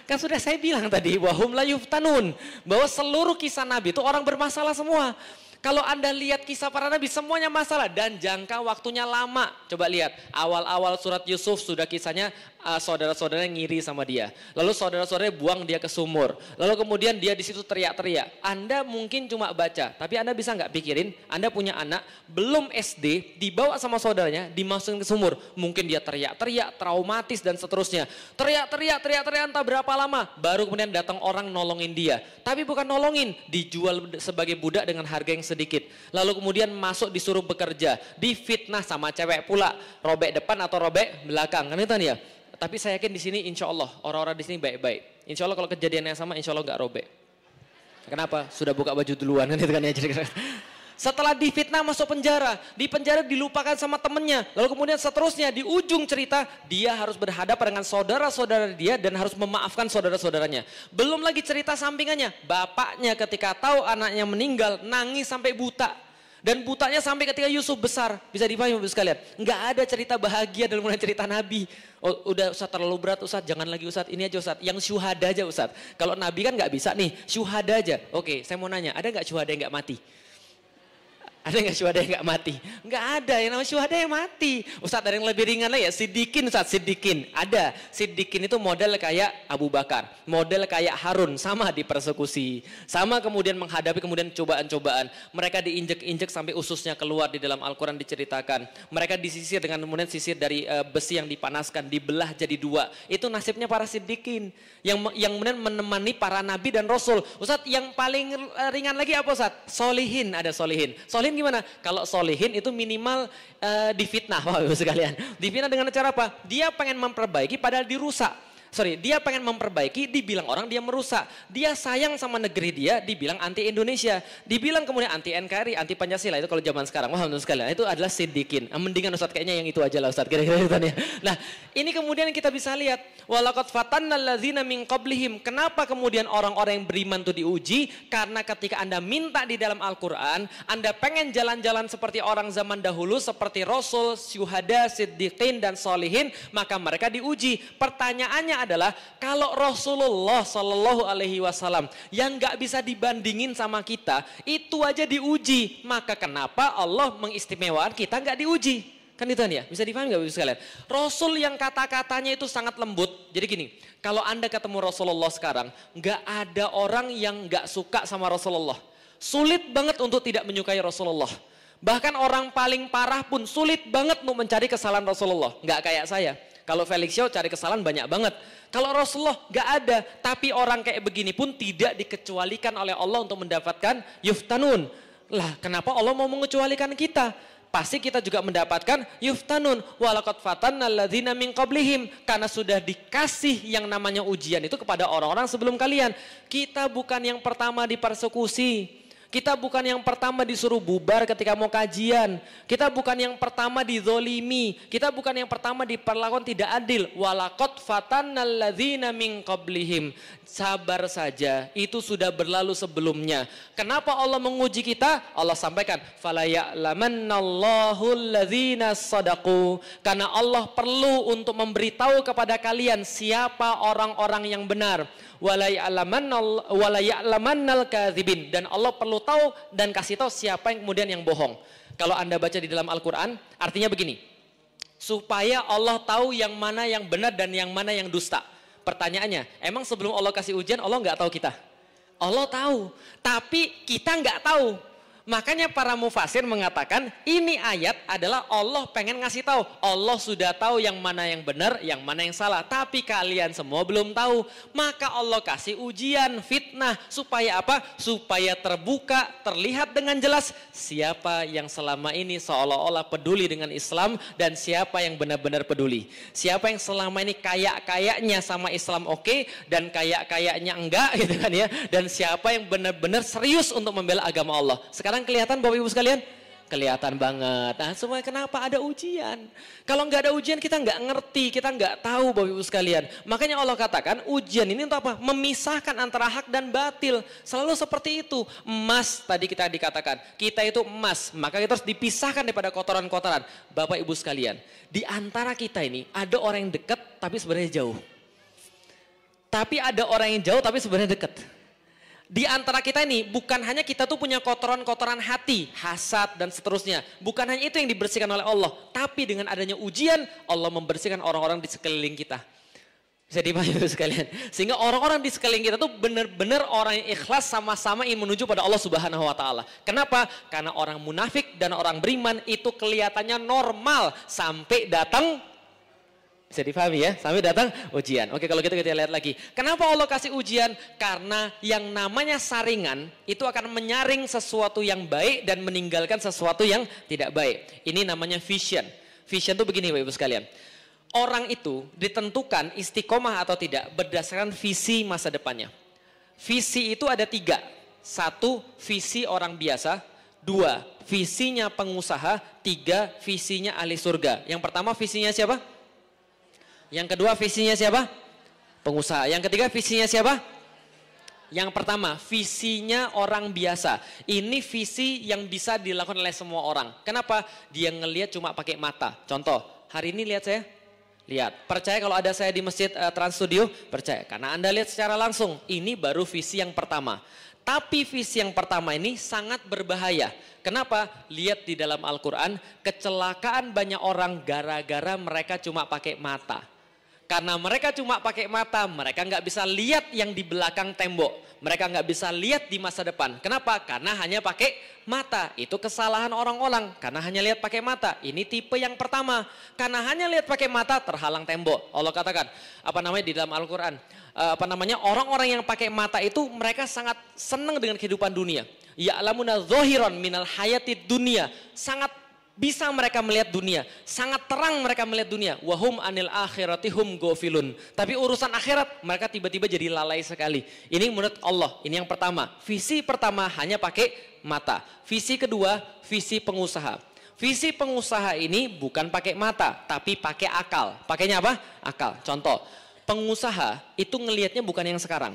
Kan sudah saya bilang tadi, wahum la yuftanun, bahwa seluruh kisah Nabi itu orang bermasalah semua. Kalau Anda lihat kisah para nabi semuanya masalah dan jangka waktunya lama. Coba lihat awal-awal surat Yusuf sudah kisahnya saudara-saudaranya ngiri sama dia. Lalu saudara-saudaranya buang dia ke sumur. Lalu kemudian dia di situ teriak-teriak. Anda mungkin cuma baca, tapi Anda bisa nggak pikirin? Anda punya anak belum SD dibawa sama saudaranya dimasukin ke sumur. Mungkin dia teriak-teriak, traumatis dan seterusnya. Teriak-teriak entah berapa lama. Baru kemudian datang orang nolongin dia. Tapi bukan nolongin, dijual sebagai budak dengan harga yang sedikit. Lalu kemudian masuk disuruh bekerja, difitnah sama cewek pula, robek depan atau robek belakang, kan itu ya. Tapi saya yakin di sini insya Allah orang-orang di sini baik-baik. Insya Allah kalau kejadian yang sama insya Allah nggak robek. Kenapa? Sudah buka baju duluan kan itu kan ya. Setelah difitnah masuk penjara, di penjara dilupakan sama temennya. Lalu kemudian seterusnya di ujung cerita dia harus berhadapan dengan saudara-saudara dia dan harus memaafkan saudara-saudaranya. Belum lagi cerita sampingannya, bapaknya ketika tahu anaknya meninggal nangis sampai buta. Dan butanya sampai ketika Yusuf besar. Bisa dipahami Ibu sekalian? Enggak ada cerita bahagia dalam cerita Nabi. Oh, udah Ustaz terlalu berat Ustaz, jangan lagi Ustaz, ini aja Ustaz, yang syuhada aja Ustaz. Kalau Nabi kan nggak bisa nih, syuhada aja. Oke, saya mau nanya, ada nggak syuhada yang nggak mati? Ada nggak syuhada yang nggak mati? Nggak ada, yang namanya syuhada yang mati. Ustadz ada yang lebih ringan lah ya, Siddiqin Ustadz, Siddiqin. Ada, Siddiqin itu model kayak Abu Bakar, model kayak Harun, sama dipersekusi. Sama kemudian menghadapi kemudian cobaan-cobaan. Mereka diinjek-injek sampai ususnya keluar di dalam Al-Quran diceritakan. Mereka disisir dengan kemudian sisir dari besi yang dipanaskan, dibelah jadi dua. Itu nasibnya para Siddiqin. Yang kemudian menemani para Nabi dan Rasul. Ustadz yang paling ringan lagi apa Ustadz? Solihin, ada solihin. Solihin gimana? Kalau solihin itu minimal difitnah, Bapak Ibu sekalian. Difitnah dengan cara apa? Dia pengen memperbaiki padahal dirusak. Dia pengen memperbaiki, dibilang orang dia merusak. Dia sayang sama negeri dia, dibilang anti Indonesia. Dibilang kemudian anti NKRI, anti Pancasila. Itu kalau zaman sekarang, wah menurut sekalian, itu adalah Siddiqin. Mendingan Ustadz kayaknya yang itu aja lah Ustadz, kira-kira gitu ya. Nah, ini kemudian kita bisa lihat, walaqad fatannal ladzina min qablihim. Kenapa kemudian orang-orang yang beriman itu diuji? Karena ketika Anda minta di dalam Al-Quran, Anda pengen jalan-jalan seperti orang zaman dahulu, seperti Rasul, syuhada, Siddiqin, dan solihin, maka mereka diuji. Pertanyaannya adalah kalau Rasulullah Shallallahu Alaihi Wasallam yang nggak bisa dibandingin sama kita itu aja diuji, maka kenapa Allah mengistimewakan kita nggak diuji? Kan itu ya, bisa dipahami nggak sekalian? Rasul yang kata-katanya itu sangat lembut. Jadi gini, kalau Anda ketemu Rasulullah sekarang, nggak ada orang yang nggak suka sama Rasulullah. Sulit banget untuk tidak menyukai Rasulullah. Bahkan orang paling parah pun sulit banget untuk mencari kesalahan Rasulullah. Nggak kayak saya. Kalau Felix Show cari kesalahan banyak banget. Kalau Rasulullah gak ada. Tapi orang kayak begini pun tidak dikecualikan oleh Allah untuk mendapatkan yuftanun. Lah kenapa Allah mau mengecualikan kita? Pasti kita juga mendapatkan yuftanun. Walaqad fatannal ladzina min qablihim. Karena sudah dikasih yang namanya ujian itu kepada orang-orang sebelum kalian. Kita bukan yang pertama dipersekusi. Kita bukan yang pertama disuruh bubar ketika mau kajian. Kita bukan yang pertama dizolimi. Kita bukan yang pertama diperlakukan tidak adil. Walaqad fatannal ladzina min qablihim. Sabar saja, itu sudah berlalu sebelumnya. Kenapa Allah menguji kita? Allah sampaikan, fala ya'lamannallahu alladzina shadaqu. Karena Allah perlu untuk memberitahu kepada kalian siapa orang-orang yang benar. Wala ya'lamannal kadzibin. Dan Allah perlu tahu dan kasih tahu siapa yang kemudian yang bohong. Kalau Anda baca di dalam Al-Quran, artinya begini. Supaya Allah tahu yang mana yang benar dan yang mana yang dusta. Pertanyaannya, emang sebelum Allah kasih ujian, Allah nggak tahu kita? Allah tahu, tapi kita nggak tahu. Makanya para mufasir mengatakan ini ayat adalah Allah pengen ngasih tahu. Allah sudah tahu yang mana yang benar, yang mana yang salah. Tapi kalian semua belum tahu. Maka Allah kasih ujian, fitnah. Supaya apa? Supaya terbuka, terlihat dengan jelas siapa yang selama ini seolah-olah peduli dengan Islam dan siapa yang benar-benar peduli. Siapa yang selama ini kayak-kayaknya sama Islam oke, dan kayak-kayaknya enggak gitu kan ya. Dan siapa yang benar-benar serius untuk membela agama Allah. Sekarang kelihatan Bapak Ibu sekalian? Kelihatan banget. Nah semua kenapa ada ujian? Kalau nggak ada ujian kita nggak ngerti, kita nggak tahu Bapak Ibu sekalian. Makanya Allah katakan ujian ini untuk apa? Memisahkan antara hak dan batil. Selalu seperti itu. Emas tadi kita dikatakan, kita itu emas. Maka kita harus dipisahkan daripada kotoran-kotoran. Bapak Ibu sekalian, di antara kita ini ada orang yang dekat tapi sebenarnya jauh. Tapi ada orang yang jauh tapi sebenarnya dekat. Di antara kita ini bukan hanya kita tuh punya kotoran-kotoran hati, hasad dan seterusnya. Bukan hanya itu yang dibersihkan oleh Allah. Tapi dengan adanya ujian, Allah membersihkan orang-orang di sekeliling kita. Bisa dipahami sekalian. Sehingga orang-orang di sekeliling kita tuh benar-benar orang yang ikhlas sama-sama ingin menuju pada Allah Subhanahu wa Ta'ala. Kenapa? Karena orang munafik dan orang beriman itu kelihatannya normal sampai datang. Bisa dipahami ya, sampai datang ujian. Oke, kalau gitu kita lihat lagi. Kenapa Allah kasih ujian? Karena yang namanya saringan itu akan menyaring sesuatu yang baik dan meninggalkan sesuatu yang tidak baik. Ini namanya vision. Vision itu begini Bapak Ibu sekalian. Orang itu ditentukan istiqomah atau tidak berdasarkan visi masa depannya. Visi itu ada 3. 1, visi orang biasa. 2, visinya pengusaha. 3, visinya ahli surga. Yang pertama visinya siapa? Yang kedua visinya siapa? Pengusaha. Yang ketiga visinya siapa? Yang pertama visinya orang biasa. Ini visi yang bisa dilakukan oleh semua orang. Kenapa? Dia ngelihat cuma pakai mata. Contoh, hari ini lihat saya. Lihat, percaya kalau ada saya di Masjid Trans Studio? Percaya, karena Anda lihat secara langsung. Ini baru visi yang pertama. Tapi visi yang pertama ini sangat berbahaya. Kenapa? Lihat di dalam Al-Quran, kecelakaan banyak orang gara-gara mereka cuma pakai mata. Karena mereka cuma pakai mata, mereka nggak bisa lihat yang di belakang tembok. Mereka nggak bisa lihat di masa depan. Kenapa? Karena hanya pakai mata. Itu kesalahan orang-orang. Karena hanya lihat pakai mata. Ini tipe yang pertama. Karena hanya lihat pakai mata, terhalang tembok. Allah katakan, di dalam Al-Quran. Orang-orang yang pakai mata itu mereka sangat senang dengan kehidupan dunia. Ya'lamuna dzohiron minal hayatid dunia. Sangat bisa mereka melihat dunia, sangat terang mereka melihat dunia. Wahum anil akhiratihum gofilun. Tapi urusan akhirat mereka tiba-tiba jadi lalai sekali. Ini menurut Allah, ini yang pertama. Visi pertama hanya pakai mata. Visi kedua, visi pengusaha. Visi pengusaha ini bukan pakai mata, tapi pakai akal. Pakainya apa? Akal. Contoh, pengusaha itu ngelihatnya bukan yang sekarang.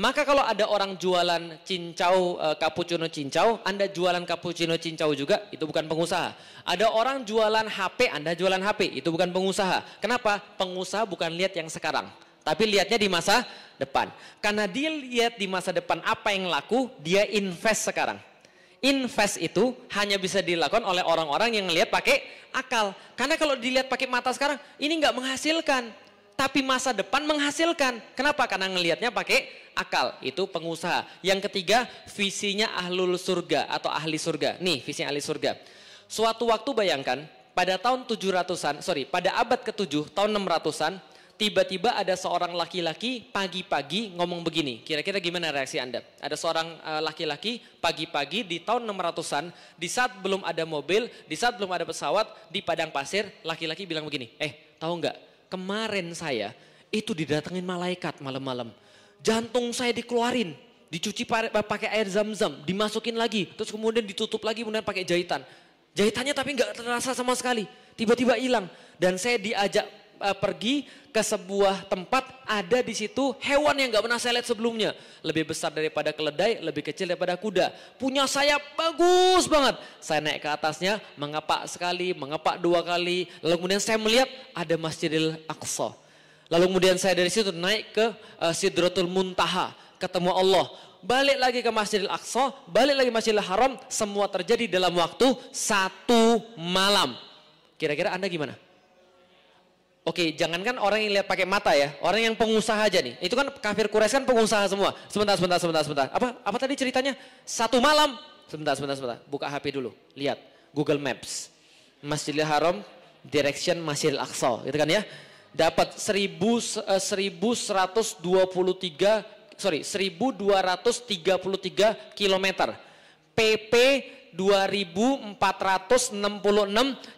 Maka kalau ada orang jualan cincau, cappuccino cincau, Anda jualan cappuccino cincau juga, itu bukan pengusaha. Ada orang jualan HP, Anda jualan HP, itu bukan pengusaha. Kenapa? Pengusaha bukan lihat yang sekarang, tapi lihatnya di masa depan. Karena dia lihat di masa depan apa yang laku, dia invest sekarang. Invest itu hanya bisa dilakukan oleh orang-orang yang lihat pakai akal. Karena kalau dilihat pakai mata sekarang, ini nggak menghasilkan. Tapi masa depan menghasilkan. Kenapa? Karena ngelihatnya pakai akal. Itu pengusaha. Yang ketiga, visinya ahlul surga atau ahli surga. Nih, visinya ahli surga. Suatu waktu bayangkan, pada tahun 700-an, pada abad ke-7, tahun 600-an, tiba-tiba ada seorang laki-laki pagi-pagi ngomong begini. Kira-kira gimana reaksi Anda? Ada seorang laki-laki pagi-pagi di tahun 600-an, di saat belum ada mobil, di saat belum ada pesawat, di padang pasir, laki-laki bilang begini, tahu nggak? Kemarin saya itu didatengin malaikat malam-malam. Jantung saya dikeluarin, dicuci pakai air zam-zam, dimasukin lagi, terus kemudian ditutup lagi, kemudian pakai jahitan. Jahitannya tapi nggak terasa sama sekali, tiba-tiba hilang. Dan saya diajak pergi ke sebuah tempat, ada di situ hewan yang nggak pernah saya lihat sebelumnya. Lebih besar daripada keledai, lebih kecil daripada kuda. Punya sayap bagus banget. Saya naik ke atasnya, mengepak sekali, mengepak 2 kali. Lalu kemudian saya melihat ada Masjidil Aqsa. Lalu kemudian saya dari situ naik ke Sidratul Muntaha, ketemu Allah. Balik lagi ke Masjidil Aqsa, balik lagi Masjidil Haram. Semua terjadi dalam waktu 1 malam. Kira-kira Anda gimana? Oke, jangankan orang yang lihat pakai mata ya, orang yang pengusaha aja nih. Itu kan kafir Quraisy kan pengusaha semua. Sebentar. Apa tadi ceritanya? 1 malam. Sebentar. Buka HP dulu. Lihat Google Maps. Masjidil Haram, direction Masjidil Aqsa, gitu kan ya. Dapat 1233 kilometer. PP 2466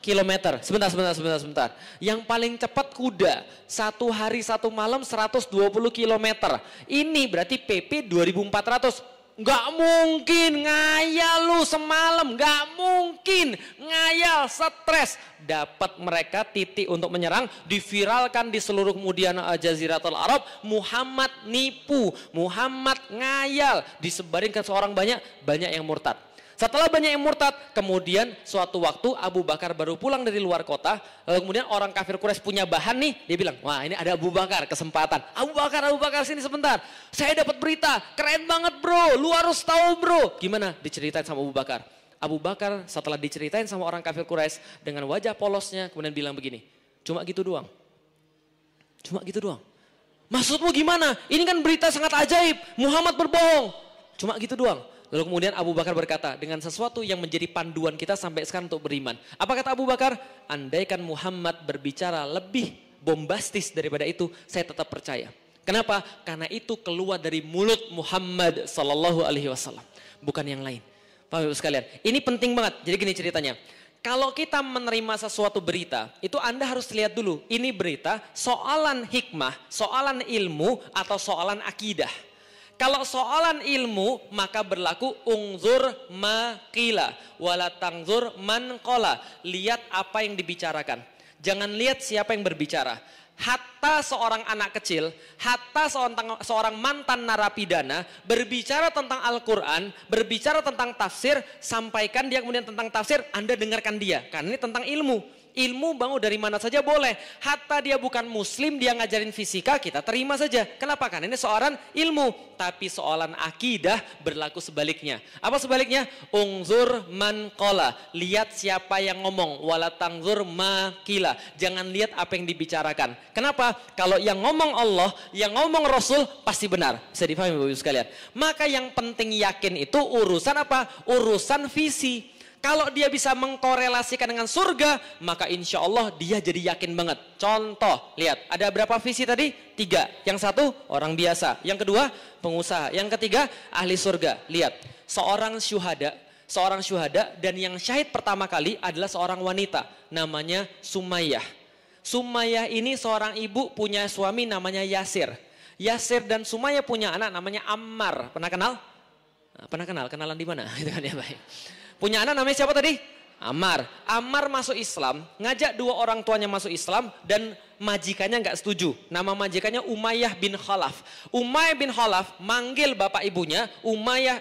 kilometer. Sebentar. Yang paling cepat kuda. 1 hari 1 malam 120 kilometer. Ini berarti PP 2400. Nggak mungkin, ngayal lu semalam. Nggak mungkin, ngayal, stres. Dapat mereka titik untuk menyerang, diviralkan di seluruh kemudian Jaziratul Arab. Muhammad nipu, Muhammad ngayal, disebarin ke seorang banyak yang murtad. Setelah banyak yang murtad, kemudian suatu waktu Abu Bakar baru pulang dari luar kota, lalu kemudian orang kafir Quraisy punya bahan nih, dia bilang, wah ini ada Abu Bakar, kesempatan. Abu Bakar sini sebentar, saya dapat berita, keren banget bro, lu harus tahu bro. Gimana? Diceritain sama Abu Bakar. Abu Bakar setelah diceritain sama orang kafir Quraisy dengan wajah polosnya, kemudian bilang begini, cuma gitu doang. Maksudmu gimana? Ini kan berita sangat ajaib, Muhammad berbohong. Cuma gitu doang. Lalu kemudian Abu Bakar berkata dengan sesuatu yang menjadi panduan kita sampai sekarang untuk beriman. Apa kata Abu Bakar? Andaikan Muhammad berbicara lebih bombastis daripada itu, saya tetap percaya. Kenapa? Karena itu keluar dari mulut Muhammad sallallahu alaihi wasallam, bukan yang lain. Bapak Ibu sekalian, ini penting banget. Jadi gini ceritanya. Kalau kita menerima sesuatu berita, itu Anda harus lihat dulu, ini berita soalan hikmah, soalan ilmu atau soalan akidah. Kalau soalan ilmu, maka berlaku ungzur maqila wala tangzur man qala. Lihat apa yang dibicarakan. Jangan lihat siapa yang berbicara. Hatta seorang anak kecil, hatta seorang mantan narapidana berbicara tentang Al-Quran, berbicara tentang tafsir, sampaikan dia kemudian tentang tafsir, Anda dengarkan dia. Karena ini tentang ilmu. Ilmu bangun dari mana saja boleh. Hatta dia bukan muslim, dia ngajarin fisika, kita terima saja. Kenapa? Karena ini soalan ilmu. Tapi soalan akidah berlaku sebaliknya. Apa sebaliknya? Ungzur man qala. Lihat siapa yang ngomong. Wala tangzur ma qila. Jangan lihat apa yang dibicarakan. Kenapa? Kalau yang ngomong Allah, yang ngomong Rasul, pasti benar. Bisa dipahami Bapak Ibu sekalian. Maka yang penting yakin itu urusan apa? Urusan visi. Kalau dia bisa mengkorelasikan dengan surga, maka insya Allah dia jadi yakin banget. Contoh, lihat, ada berapa visi tadi? 3. Yang satu, orang biasa. Yang kedua, pengusaha. Yang ketiga, ahli surga. Lihat, seorang syuhada dan yang syahid pertama kali adalah seorang wanita. Namanya Sumayyah. Sumayyah ini seorang ibu punya suami namanya Yasir. Yasir dan Sumayyah punya anak namanya Ammar. Pernah kenal? Pernah kenal? Kenalan di mana? Itu kan ya, baik. Punya anak namanya siapa tadi? Ammar. Ammar masuk Islam, ngajak 2 orang tuanya masuk Islam dan majikannya nggak setuju. Nama majikannya Umayyah bin Khalaf. Umayyah bin Khalaf manggil bapak ibunya,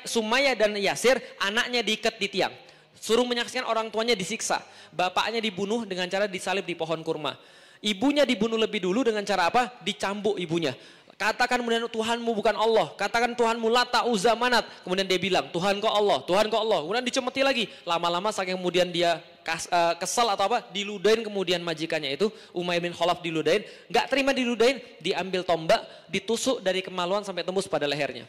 Sumayyah dan Yasir, anaknya diikat di tiang. Suruh menyaksikan orang tuanya disiksa. Bapaknya dibunuh dengan cara disalib di pohon kurma. Ibunya dibunuh lebih dulu dengan cara apa? Dicambuk ibunya. Katakan kemudian Tuhanmu bukan Allah. Katakan Tuhanmu Lata, Uzza, Manat. Kemudian dia bilang Tuhan kau Allah, Tuhan kau Allah. Kemudian dicemeti lagi. Lama-lama saking kemudian dia kesal atau apa, diludahin kemudian majikannya itu, Umayyah bin Khalaf diludahin. Gak terima diludahin, diambil tombak, ditusuk dari kemaluan sampai tembus pada lehernya.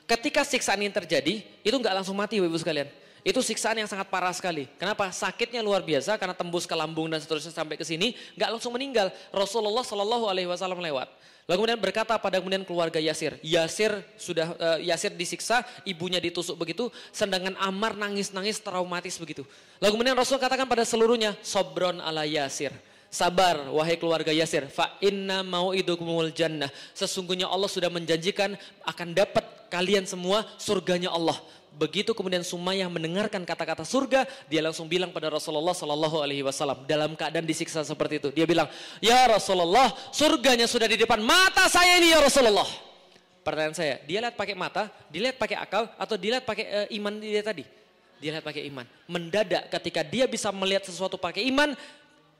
Ketika siksaan ini terjadi, itu gak langsung mati Ibu sekalian. Itu siksaan yang sangat parah sekali. Kenapa? Sakitnya luar biasa karena tembus ke lambung dan seterusnya sampai ke sini, gak langsung meninggal. Rasulullah Shallallahu Alaihi Wasallam lewat. Lalu kemudian berkata pada kemudian keluarga Yasir. Yasir disiksa, ibunya ditusuk begitu, sedangkan Ammar nangis-nangis traumatis begitu. Lalu kemudian Rasul katakan pada seluruhnya, Sobron ala Yasir. Sabar wahai keluarga Yasir, fa inna mau'idukumul jannah. Sesungguhnya Allah sudah menjanjikan akan dapat kalian semua surganya Allah. Begitu kemudian Sumayyah mendengarkan kata-kata surga, dia langsung bilang pada Rasulullah Sallallahu Alaihi Wasallam dalam keadaan disiksa seperti itu. Dia bilang, ya Rasulullah, surganya sudah di depan mata saya ini ya Rasulullah. Pertanyaan saya, dia lihat pakai mata, dilihat pakai akal, atau dilihat pakai iman dia tadi? Dia lihat pakai iman. Mendadak ketika dia bisa melihat sesuatu pakai iman,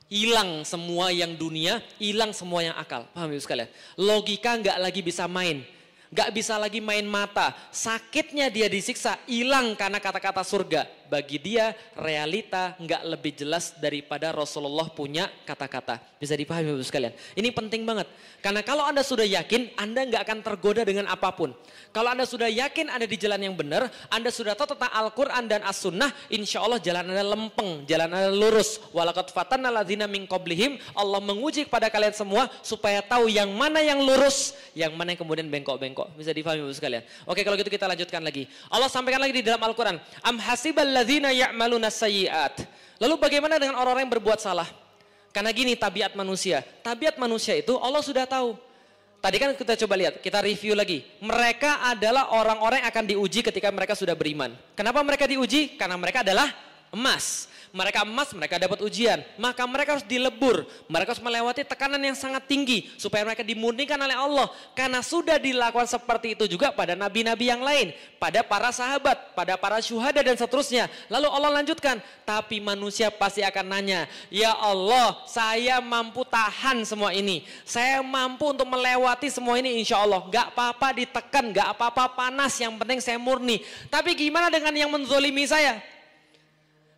hilang semua yang dunia, hilang semua yang akal. Paham ibu sekalian? Logika nggak lagi bisa main. Gak bisa lagi main mata, sakitnya dia disiksa, hilang karena kata-kata surga. Bagi dia realita gak lebih jelas daripada Rasulullah punya kata-kata. Bisa dipahami Bapak sekalian. Ini penting banget. Karena kalau Anda sudah yakin, Anda gak akan tergoda dengan apapun. Kalau Anda sudah yakin Anda di jalan yang benar, Anda sudah tahu tentang Al-Quran dan As-Sunnah, insya Allah jalan Anda lempeng, jalan Anda lurus. Walaqad fatanna alladzina min qablihim, Allah menguji kepada kalian semua supaya tahu yang mana yang lurus, yang mana yang kemudian bengkok-bengkok. Bisa difahami Bapak sekalian. Oke, kalau gitu kita lanjutkan lagi. Allah sampaikan lagi di dalam Al-Quran. Am hasibal ladzina ya'maluna sayyi'at. Lalu bagaimana dengan orang-orang yang berbuat salah? Karena gini tabiat manusia. Tabiat manusia itu Allah sudah tahu. Tadi kan kita coba lihat, kita review lagi. Mereka adalah orang-orang yang akan diuji ketika mereka sudah beriman. Kenapa mereka diuji? Karena mereka adalah emas. Mereka emas, mereka dapat ujian. Maka mereka harus dilebur. Mereka harus melewati tekanan yang sangat tinggi. Supaya mereka dimurnikan oleh Allah. Karena sudah dilakukan seperti itu juga pada nabi-nabi yang lain. Pada para sahabat, pada para syuhada dan seterusnya. Lalu Allah lanjutkan. Tapi manusia pasti akan nanya. Ya Allah, saya mampu tahan semua ini. Saya mampu untuk melewati semua ini insya Allah. Gak apa-apa ditekan, gak apa-apa panas. Yang penting saya murni. Tapi gimana dengan yang menzolimi saya?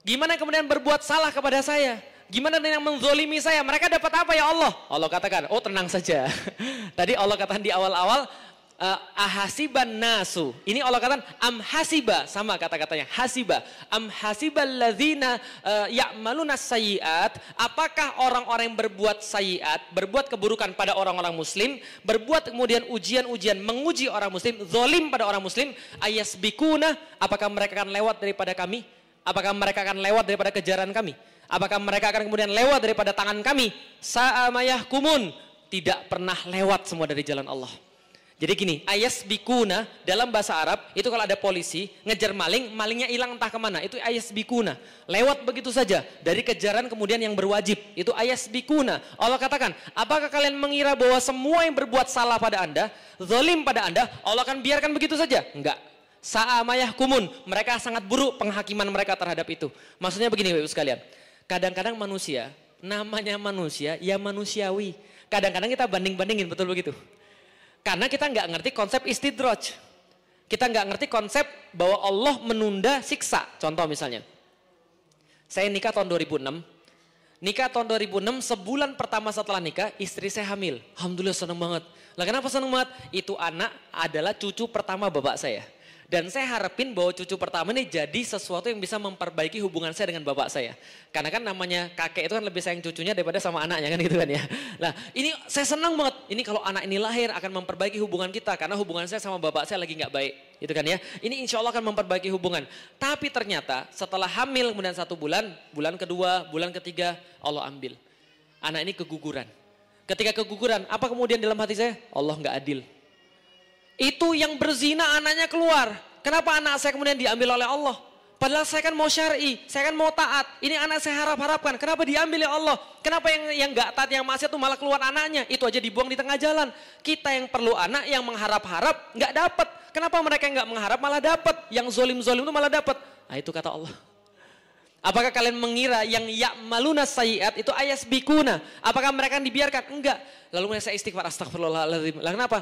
Gimana kemudian berbuat salah kepada saya? Gimana dengan yang menzolimi saya? Mereka dapat apa ya Allah? Allah katakan, oh tenang saja. Tadi Allah katakan di awal-awal, ahasiban nasu. Ini Allah katakan, am hasiba. Sama kata-katanya, hasiba. Am hasibal ladzina ya'maluna sayyi'at. Apakah orang-orang yang berbuat sayyi'at, berbuat keburukan pada orang-orang muslim, berbuat kemudian ujian-ujian, menguji orang muslim, zolim pada orang muslim, ayasbikuna, apakah mereka akan lewat daripada kami? Apakah mereka akan lewat daripada kejaran kami? Apakah mereka akan kemudian lewat daripada tangan kami? Sa'amayah kumun. Tidak pernah lewat semua dari jalan Allah. Jadi gini, ayasbikuna dalam bahasa Arab, itu kalau ada polisi, ngejar maling, malingnya hilang entah kemana. Itu ayasbikuna. Lewat begitu saja. Dari kejaran kemudian yang berwajib. Itu ayasbikuna. Allah katakan, apakah kalian mengira bahwa semua yang berbuat salah pada Anda, zalim pada Anda, Allah akan biarkan begitu saja? Enggak. Sa'amayah kumun, mereka sangat buruk penghakiman mereka terhadap itu. Maksudnya begini Bapak Ibu sekalian, Kadang-kadang manusia, namanya manusia ya manusiawi. Kadang-kadang kita banding-bandingin, betul begitu. Karena kita nggak ngerti konsep istidraj. Kita nggak ngerti konsep bahwa Allah menunda siksa. Contoh misalnya, saya nikah tahun 2006. Nikah tahun 2006, sebulan pertama setelah nikah, istri saya hamil. Alhamdulillah senang banget. Lah kenapa senang banget? Itu anak adalah cucu pertama bapak saya. Dan saya harapin bahwa cucu pertama ini jadi sesuatu yang bisa memperbaiki hubungan saya dengan bapak saya. Karena kan namanya kakek itu kan lebih sayang cucunya daripada sama anaknya kan gitu kan ya. Nah ini saya senang banget. Ini kalau anak ini lahir akan memperbaiki hubungan kita. Karena hubungan saya sama bapak saya lagi gak baik. Gitu kan ya. Ini insya Allah akan memperbaiki hubungan. Tapi ternyata setelah hamil kemudian 1 bulan, bulan kedua, bulan ketiga Allah ambil. Anak ini keguguran. Ketika keguguran, apa kemudian dalam hati saya? Allah gak adil. Itu yang berzina anaknya keluar. Kenapa anak saya kemudian diambil oleh Allah? Padahal saya kan mau syar'i, saya kan mau taat. Ini anak saya harapkan. Kenapa diambil ya Allah? Kenapa yang gak taat, yang maksiat itu malah keluar anaknya? Itu aja dibuang di tengah jalan. Kita yang perlu anak, yang mengharap-harap gak dapat. Kenapa mereka yang gak mengharap malah dapat? Yang zolim-zolim itu malah dapat. Nah itu kata Allah. Apakah kalian mengira yang ya'maluna sayyi'at itu ayasbikuna? Apakah mereka akan dibiarkan? Enggak. Lalu saya istighfar, astagfirullahaladzim. Lah kenapa?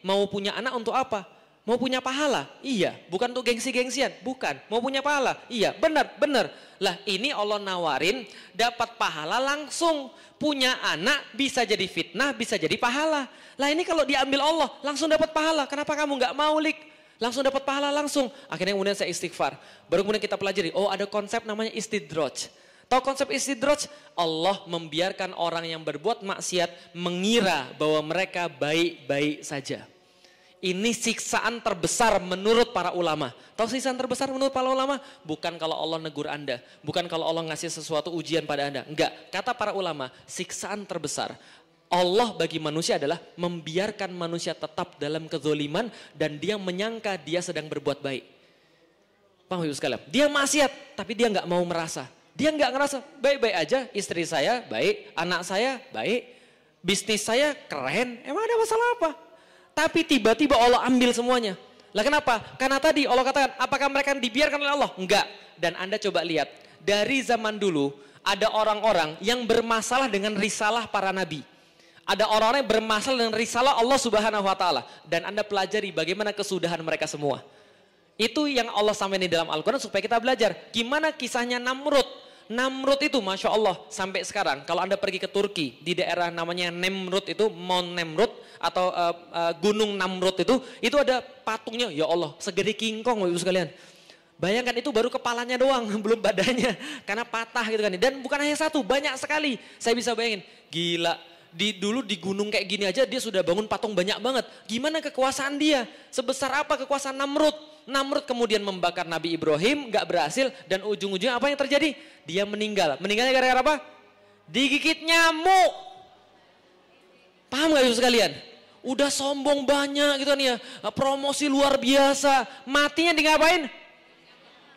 Mau punya anak untuk apa? Mau punya pahala? Iya. Bukan untuk gengsi-gengsian? Bukan. Mau punya pahala? Iya. Benar. Lah ini Allah nawarin dapat pahala langsung. Punya anak bisa jadi fitnah, bisa jadi pahala. Lah ini kalau diambil Allah langsung dapat pahala. Kenapa kamu nggak mau lik? Langsung dapat pahala langsung. Akhirnya kemudian saya istighfar. Baru kemudian kita pelajari. Oh ada konsep namanya istidraj. Tahu konsep istidraj? Allah membiarkan orang yang berbuat maksiat mengira bahwa mereka baik-baik saja. Ini siksaan terbesar menurut para ulama. Tahu siksaan terbesar menurut para ulama? Bukan kalau Allah negur Anda. Bukan kalau Allah ngasih sesuatu ujian pada Anda. Enggak. Kata para ulama, siksaan terbesar Allah bagi manusia adalah membiarkan manusia tetap dalam kezoliman dan dia menyangka dia sedang berbuat baik. Paham Ibu sekalian? Dia maksiat tapi dia nggak mau merasa. Dia nggak ngerasa baik-baik aja, istri saya baik, anak saya baik, bisnis saya keren, emang ada masalah apa? Tapi tiba-tiba Allah ambil semuanya. Lah kenapa? Karena tadi Allah katakan, apakah mereka dibiarkan oleh Allah? Enggak. Dan Anda coba lihat, dari zaman dulu ada orang-orang yang bermasalah dengan risalah para nabi. Ada orang-orang yang bermasalah dengan risalah Allah Subhanahu wa taala dan Anda pelajari bagaimana kesudahan mereka semua. Itu yang Allah sampaikan di dalam Al-Qur'an supaya kita belajar gimana kisahnya Namrud. Namrud itu Masya Allah sampai sekarang kalau Anda pergi ke Turki di daerah namanya Nemrut itu Mount Nemrut atau Gunung Namrud itu ada patungnya ya Allah segede kingkong Ibu sekalian. Bayangkan itu baru kepalanya doang belum badannya karena patah gitu kan. Dan bukan hanya satu banyak sekali. Saya bisa bayangin gila. Dulu di gunung kayak gini aja dia sudah bangun patung banyak banget. Gimana kekuasaan dia? Sebesar apa kekuasaan Namrud? Namrud kemudian membakar Nabi Ibrahim, gak berhasil. Dan ujung-ujungnya apa yang terjadi? Dia meninggal. Meninggalnya gara-gara apa? Digigit nyamuk. Paham gak Ibu sekalian? Udah sombong banyak gitu kan ya. Promosi luar biasa. Matinya di ngapain?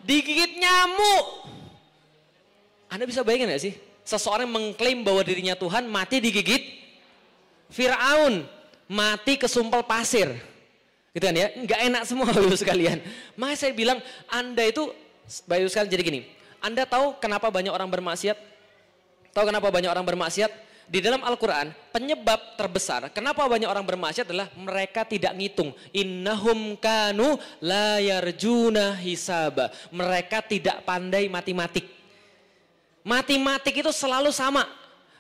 Digigit nyamuk. Anda bisa bayangin gak sih? Seseorang yang mengklaim bahwa dirinya Tuhan mati digigit Fir'aun, mati kesumpal pasir. Gitu kan ya, nggak enak semua Bapak sekalian. Makanya saya bilang Anda itu, Bapak sekalian jadi gini. Anda tahu kenapa banyak orang bermaksiat? Tahu kenapa banyak orang bermaksiat? Di dalam Al-Quran, penyebab terbesar kenapa banyak orang bermaksiat adalah mereka tidak ngitung. Innahum kanu la yarjuna hisaba. Mereka tidak pandai matematik. Matematik itu selalu sama.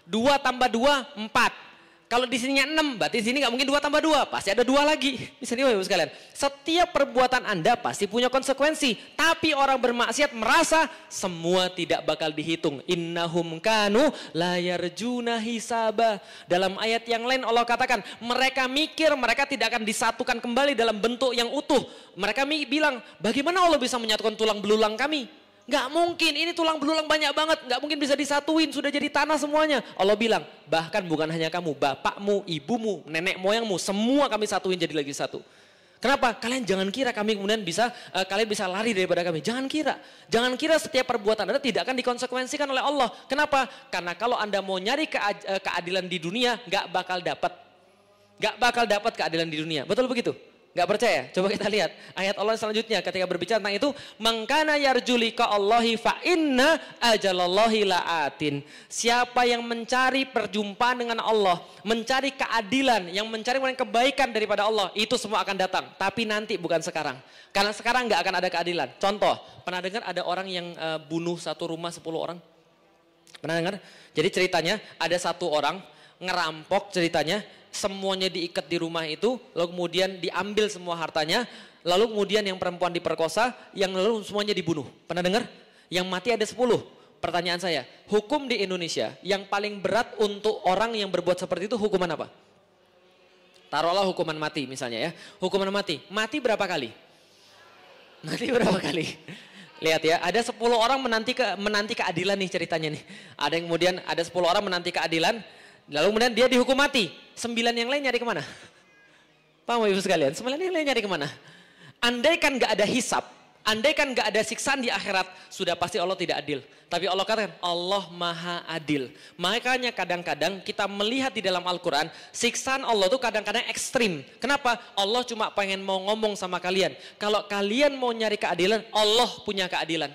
2 tambah 2, 4. Kalau di sininya 6, berarti di sini nggak mungkin 2 tambah 2. Pasti ada 2 lagi. Bisa nih Bapak sekalian. Setiap perbuatan Anda pasti punya konsekuensi. Tapi orang bermaksiat merasa semua tidak bakal dihitung. Innahum kanu la yarjuna hisaba. Dalam ayat yang lain Allah katakan, mereka mikir mereka tidak akan disatukan kembali dalam bentuk yang utuh. Mereka bilang, bagaimana Allah bisa menyatukan tulang belulang kami? Gak mungkin, ini tulang belulang banyak banget, gak mungkin bisa disatuin, sudah jadi tanah semuanya. Allah bilang, bahkan bukan hanya kamu, bapakmu, ibumu, nenek moyangmu, semua kami satuin jadi lagi satu. Kenapa? Kalian jangan kira kami kemudian kalian bisa lari daripada kami. Jangan kira setiap perbuatan Anda tidak akan dikonsekuensikan oleh Allah. Kenapa? Karena kalau Anda mau nyari keadilan di dunia, gak bakal dapat keadilan di dunia. Betul begitu? Gak percaya? Coba kita lihat ayat Allah selanjutnya ketika berbicara tentang itu, mangkana yarjulika Allahi fa inna ajalallahi laatin. Siapa yang mencari perjumpaan dengan Allah, mencari keadilan, yang mencari kebaikan daripada Allah, itu semua akan datang. Tapi nanti, bukan sekarang. Karena sekarang gak akan ada keadilan. Contoh, pernah dengar ada orang yang bunuh satu rumah 10 orang? Pernah dengar? Jadi ceritanya ada satu orang ngerampok, ceritanya semuanya diikat di rumah itu, lalu kemudian diambil semua hartanya, lalu kemudian yang perempuan diperkosa, yang lalu semuanya dibunuh. Pernah dengar? Yang mati ada 10. Pertanyaan saya, hukum di Indonesia yang paling berat untuk orang yang berbuat seperti itu hukuman apa? Taruhlah hukuman mati misalnya ya. Hukuman mati. Mati berapa kali? Mati berapa kali? Lihat ya, ada 10 orang menanti keadilan nih ceritanya nih. Ada yang kemudian ada 10 orang menanti keadilan, lalu kemudian dia dihukum mati. 9 yang lain nyari kemana? Paham Ibu sekalian? 9 yang lain nyari kemana? Andai kan gak ada hisab, andai kan gak ada siksaan di akhirat, sudah pasti Allah tidak adil. Tapi Allah katakan, Allah maha adil. Makanya kadang-kadang kita melihat di dalam Al-Quran, siksaan Allah tuh kadang-kadang ekstrim. Kenapa? Allah cuma pengen mau ngomong sama kalian. Kalau kalian mau nyari keadilan, Allah punya keadilan.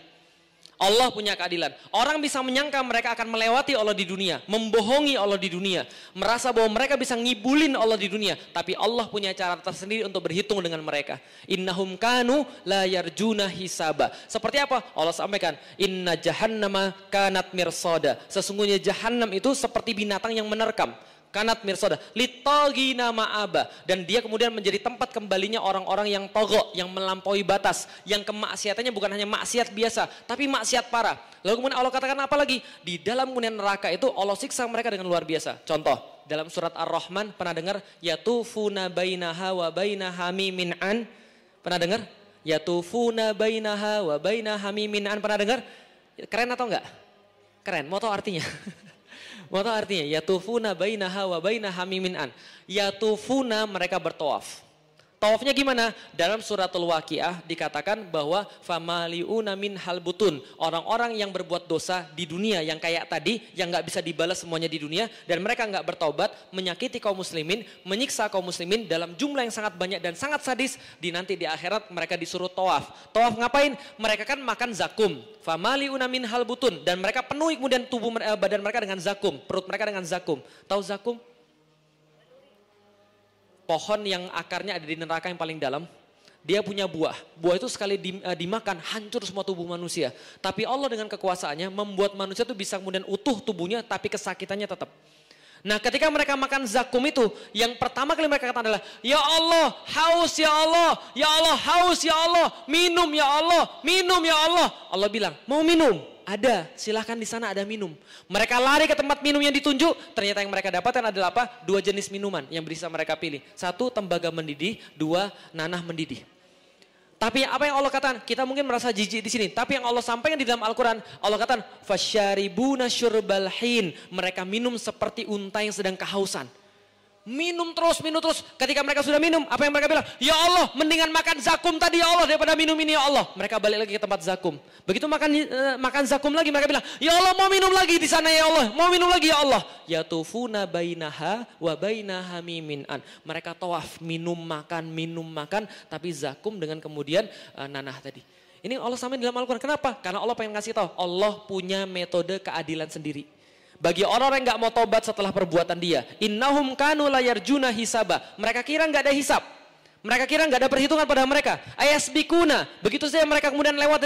Allah punya keadilan. Orang bisa menyangka mereka akan melewati Allah di dunia, membohongi Allah di dunia, merasa bahwa mereka bisa ngibulin Allah di dunia, tapi Allah punya cara tersendiri untuk berhitung dengan mereka. Innahum kanu la yarjuna hisaba. Seperti apa? Allah sampaikan, inna jahannama kanat mirsada. Sesungguhnya jahannam itu seperti binatang yang menerkam. Kanat mirsada litagina ma'aba, dan dia kemudian menjadi tempat kembalinya orang-orang yang togo, yang melampaui batas, yang kemaksiatannya bukan hanya maksiat biasa tapi maksiat parah. Lalu kemudian Allah katakan apa lagi? Di dalam kemudian neraka itu Allah siksa mereka dengan luar biasa. Contoh, dalam surat Ar-Rahman pernah dengar yatufuna bainaha wa bainaha mimin an? Pernah dengar? Yatufuna bainaha wa bainaha mimin an, pernah dengar? Keren atau enggak? Keren, mau tahu artinya? Mau tahu artinya? Yatufuna bainaha wa bainaha mimin an. Yatufuna, mereka bertawaf. Tawafnya gimana? Dalam suratul Waqiah dikatakan bahwa famaliuna min halbutun. Orang-orang yang berbuat dosa di dunia yang kayak tadi, yang gak bisa dibalas semuanya di dunia, dan mereka gak bertaubat, menyakiti kaum muslimin, menyiksa kaum muslimin dalam jumlah yang sangat banyak dan sangat sadis, nanti di akhirat mereka disuruh tawaf. Tawaf ngapain? Mereka kan makan zakum. Famaliuna min halbutun, dan mereka penuhi kemudian tubuh badan mereka dengan zakum, perut mereka dengan zakum. Tahu zakum? Pohon yang akarnya ada di neraka yang paling dalam, dia punya buah. Buah itu sekali dimakan hancur semua tubuh manusia. Tapi Allah dengan kekuasaannya membuat manusia itu bisa kemudian utuh tubuhnya, tapi kesakitannya tetap. Nah, ketika mereka makan zakum itu, yang pertama kali mereka katakan adalah, ya Allah, haus ya Allah, ya Allah, haus ya Allah, minum ya Allah, minum ya Allah. Allah bilang, mau minum? Ada, silahkan di sana ada minum. Mereka lari ke tempat minum yang ditunjuk, ternyata yang mereka dapatkan adalah apa? 2 jenis minuman yang bisa mereka pilih. 1, tembaga mendidih, 2, nanah mendidih. Tapi apa yang Allah katakan? Kita mungkin merasa jijik di sini, tapi yang Allah sampaikan di dalam Al-Quran, Allah katakan, fasyaribuna syurbal hin. Mereka minum seperti unta yang sedang kehausan. Minum terus, minum terus. Ketika mereka sudah minum, apa yang mereka bilang? Ya Allah, mendingan makan zakum tadi ya Allah daripada minum ini ya Allah. Mereka balik lagi ke tempat zakum. Begitu makan zakum lagi, mereka bilang, ya Allah, mau minum lagi di sana ya Allah, mau minum lagi ya Allah. Yatufuna bainaha wa bainaha mimin an. Mereka tawaf, minum makan, tapi zakum dengan kemudian nanah tadi. Ini Allah sampaikan dalam Al-Quran. Kenapa? Karena Allah pengen ngasih tahu, Allah punya metode keadilan sendiri. Bagi orang-orang yang gak mau tobat setelah perbuatan dia, innahum kanu la yarjuna hisaba. Mereka kira gak ada hisab, mereka kira gak ada perhitungan pada mereka. Ayasbikuna, begitu saja mereka kemudian lewat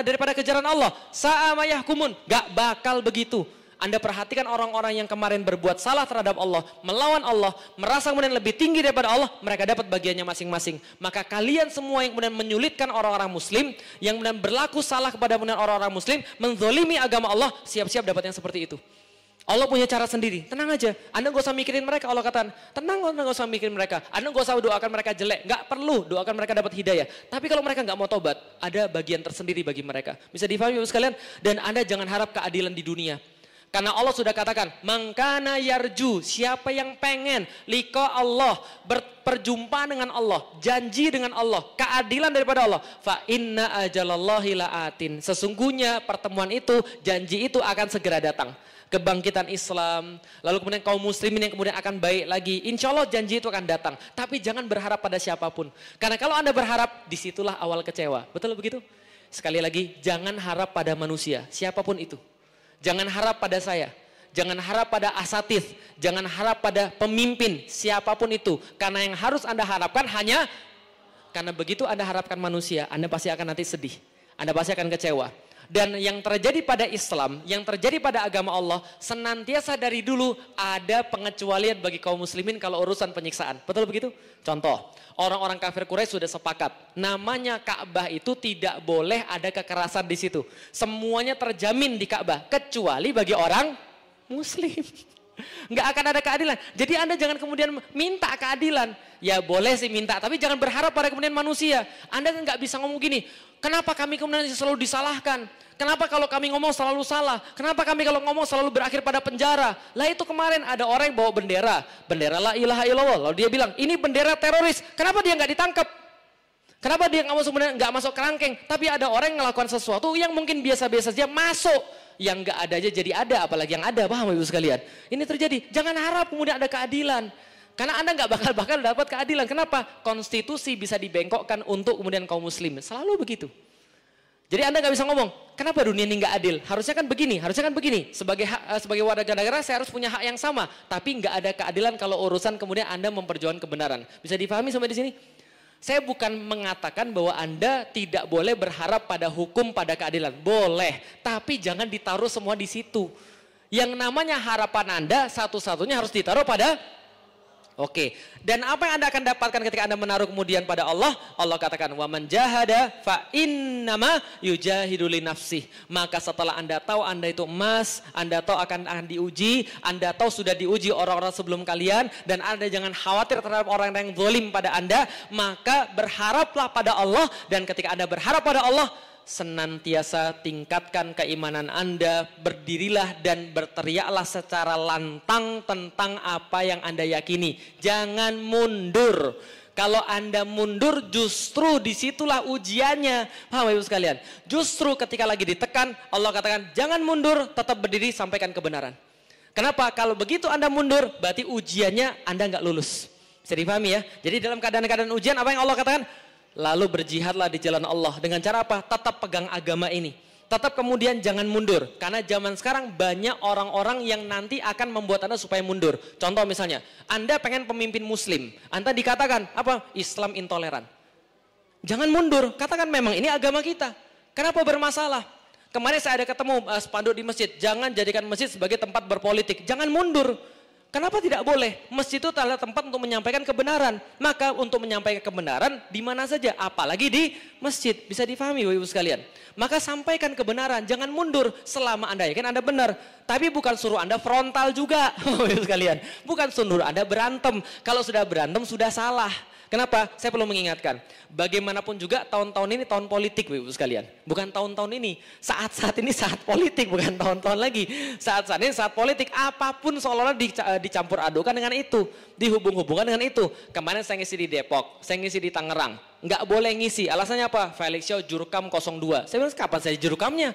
daripada kejaran Allah. Sa'a yahkumun, gak bakal begitu. Anda perhatikan orang-orang yang kemarin berbuat salah terhadap Allah, melawan Allah, merasa kemudian lebih tinggi daripada Allah, mereka dapat bagiannya masing-masing. Maka kalian semua yang kemudian menyulitkan orang-orang muslim, yang kemudian berlaku salah kepada orang-orang muslim, menzolimi agama Allah, siap-siap dapat yang seperti itu. Allah punya cara sendiri, tenang aja. Anda gak usah mikirin mereka, Allah katakan, tenang, Anda gak usah mikirin mereka. Anda gak usah doakan mereka jelek, gak perlu doakan mereka dapat hidayah. Tapi kalau mereka gak mau tobat, ada bagian tersendiri bagi mereka. Bisa difahami Bapak sekalian? Dan Anda jangan harap keadilan di dunia. Karena Allah sudah katakan, mangkana yarju, siapa yang pengen liqa Allah, berperjumpaan dengan Allah, janji dengan Allah, keadilan daripada Allah, fa inna ajalallahi laatin. Sesungguhnya pertemuan itu, janji itu akan segera datang. kebangkitan Islam, lalu kemudian kaum muslimin yang kemudian akan baik lagi. Insya Allah janji itu akan datang. Tapi jangan berharap pada siapapun. Karena kalau Anda berharap, disitulah awal kecewa. Betul begitu? Sekali lagi, jangan harap pada manusia, siapapun itu. Jangan harap pada saya. Jangan harap pada asatidz. Jangan harap pada pemimpin, siapapun itu. Karena yang harus Anda harapkan hanya, karena begitu Anda harapkan manusia, Anda pasti akan nanti sedih. Anda pasti akan kecewa. Dan yang terjadi pada Islam, yang terjadi pada agama Allah, senantiasa dari dulu ada pengecualian bagi kaum muslimin kalau urusan penyiksaan. Betul begitu? Contoh, orang-orang kafir Quraisy sudah sepakat, namanya Ka'bah itu tidak boleh ada kekerasan di situ. Semuanya terjamin di Ka'bah, kecuali bagi orang muslim. Nggak akan ada keadilan. Jadi Anda jangan kemudian minta keadilan. Ya boleh sih minta, tapi jangan berharap pada kemudian manusia. Anda kan nggak bisa ngomong gini, kenapa kami kemudian selalu disalahkan? Kenapa kalau kami ngomong selalu salah? Kenapa kami kalau ngomong selalu berakhir pada penjara? Lah itu kemarin ada orang yang bawa bendera la ilaha illallah. Lalu dia bilang, ini bendera teroris. Kenapa dia nggak ditangkap? Kenapa dia nggak masuk kerangkeng? Tapi ada orang yang melakukan sesuatu yang mungkin biasa-biasa saja masuk. Yang nggak ada aja jadi ada, apalagi yang ada, paham ibu sekalian? Ini terjadi. Jangan harap kemudian ada keadilan. Karena Anda nggak bakal dapat keadilan. Kenapa? Konstitusi bisa dibengkokkan untuk kemudian kaum muslim. Selalu begitu. Jadi Anda nggak bisa ngomong, kenapa dunia ini nggak adil? Harusnya kan begini, harusnya kan begini. Sebagai warga negara saya harus punya hak yang sama. Tapi nggak ada keadilan kalau urusan kemudian Anda memperjuangkan kebenaran. Bisa dipahami sampai di sini? Saya bukan mengatakan bahwa Anda tidak boleh berharap pada hukum, pada keadilan. Boleh, tapi jangan ditaruh semua di situ. Yang namanya harapan Anda satu-satunya harus ditaruh pada Oke. Dan apa yang Anda akan dapatkan ketika Anda menaruh kemudian pada Allah? Allah katakan, "Wa man jahada fa innama yujahidu li nafsih." Maka setelah Anda tahu Anda itu emas, Anda tahu akan diuji, Anda tahu sudah diuji orang-orang sebelum kalian, dan Anda jangan khawatir terhadap orang yang zalim pada Anda, maka berharaplah pada Allah. Dan ketika Anda berharap pada Allah, senantiasa tingkatkan keimanan Anda, berdirilah dan berteriaklah secara lantang tentang apa yang Anda yakini. Jangan mundur. Kalau Anda mundur, justru disitulah ujiannya. Paham Ibu sekalian? Justru ketika lagi ditekan, Allah katakan jangan mundur, tetap berdiri, sampaikan kebenaran. Kenapa? Kalau begitu Anda mundur, berarti ujiannya Anda nggak lulus. Bisa dipahami ya? Jadi dalam keadaan-keadaan ujian, apa yang Allah katakan? Lalu berjihadlah di jalan Allah. Dengan cara apa? Tetap pegang agama ini. Tetap kemudian jangan mundur. Karena zaman sekarang banyak orang-orang yang nanti akan membuat Anda supaya mundur. Contoh misalnya, Anda pengen pemimpin muslim. Anda dikatakan, apa? Islam intoleran. Jangan mundur. Katakan memang ini agama kita. Kenapa bermasalah? Kemarin saya ada ketemu spanduk di masjid. Jangan jadikan masjid sebagai tempat berpolitik. Jangan mundur. Kenapa tidak boleh? Masjid itu adalah tempat untuk menyampaikan kebenaran. Maka untuk menyampaikan kebenaran di mana saja, apalagi di masjid. Bisa difahami Ibu sekalian. Maka sampaikan kebenaran, jangan mundur selama Anda yakin Anda benar. Tapi bukan suruh Anda frontal juga, Ibu sekalian. Bukan suruh Anda berantem. Kalau sudah berantem sudah salah. Kenapa? Saya perlu mengingatkan. Bagaimanapun juga tahun-tahun ini tahun politik Ibu sekalian. Bukan tahun-tahun ini. Saat-saat ini saat politik, bukan tahun-tahun lagi. Saat-saat ini saat politik. Apapun seolah-olah dicampur adukan dengan itu. Dihubung-hubungkan dengan itu. Kemarin saya ngisi di Depok. Saya ngisi di Tangerang. Nggak boleh ngisi. Alasannya apa? Felix Show Jurkam 02. Saya bilang kapan saya Jurkamnya?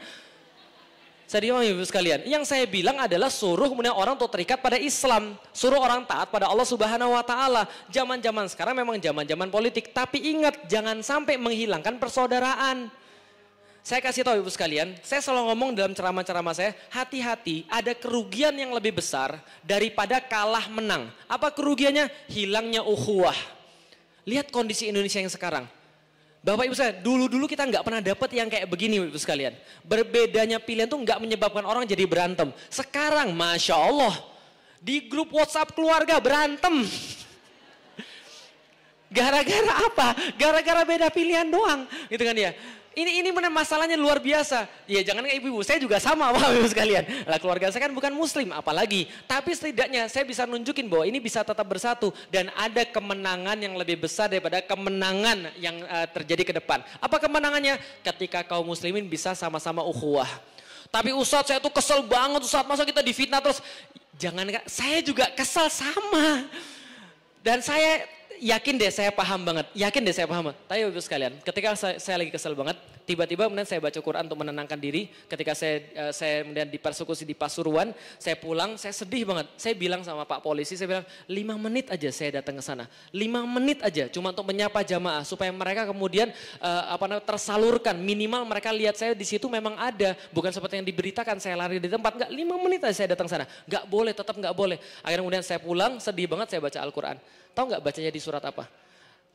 Saya Ibu sekalian, yang saya bilang adalah suruh kemudian orang untuk terikat pada Islam, suruh orang taat pada Allah Subhanahu wa taala. Zaman-zaman sekarang memang zaman-zaman politik, tapi ingat jangan sampai menghilangkan persaudaraan. Saya kasih tahu Ibu sekalian, saya selalu ngomong dalam ceramah-ceramah saya, hati-hati, ada kerugian yang lebih besar daripada kalah menang. Apa kerugiannya? Hilangnya ukhuwah. Lihat kondisi Indonesia yang sekarang. Bapak Ibu saya, dulu-dulu kita nggak pernah dapat yang kayak begini Ibu sekalian. Berbedanya pilihan tuh nggak menyebabkan orang jadi berantem. Sekarang Masya Allah, di grup WhatsApp keluarga berantem. Gara-gara apa? Gara-gara beda pilihan doang. Gitu kan ya. Ini benar masalahnya luar biasa. Ya jangan kayak ibu-ibu, saya juga sama Bapak Ibu sekalian. Lah keluarga saya kan bukan muslim apalagi. Tapi setidaknya saya bisa nunjukin bahwa ini bisa tetap bersatu. Dan ada kemenangan yang lebih besar daripada kemenangan yang terjadi ke depan. Apa kemenangannya? Ketika kaum muslimin bisa sama-sama ukhuwah. Tapi Ustadz saya tuh kesel banget Ustadz, masa kita difitnah terus. Jangan, saya juga kesel sama. Dan saya yakin deh saya paham banget, Tapi Ibu sekalian, ketika saya lagi kesel banget, Tiba-tiba kemudian saya baca Quran untuk menenangkan diri. Ketika saya kemudian dipersekusi di Pasuruan, saya pulang, saya sedih banget. Saya bilang sama Pak Polisi, saya bilang 5 menit aja saya datang ke sana. 5 menit aja cuma untuk menyapa jamaah supaya mereka kemudian tersalurkan. Minimal mereka lihat saya di situ memang ada, bukan seperti yang diberitakan saya lari di tempat. Enggak, 5 menit aja saya datang sana. Enggak boleh, tetap enggak boleh. Akhirnya kemudian saya pulang, sedih banget saya baca Al-Quran. Tahu enggak bacanya di surat apa?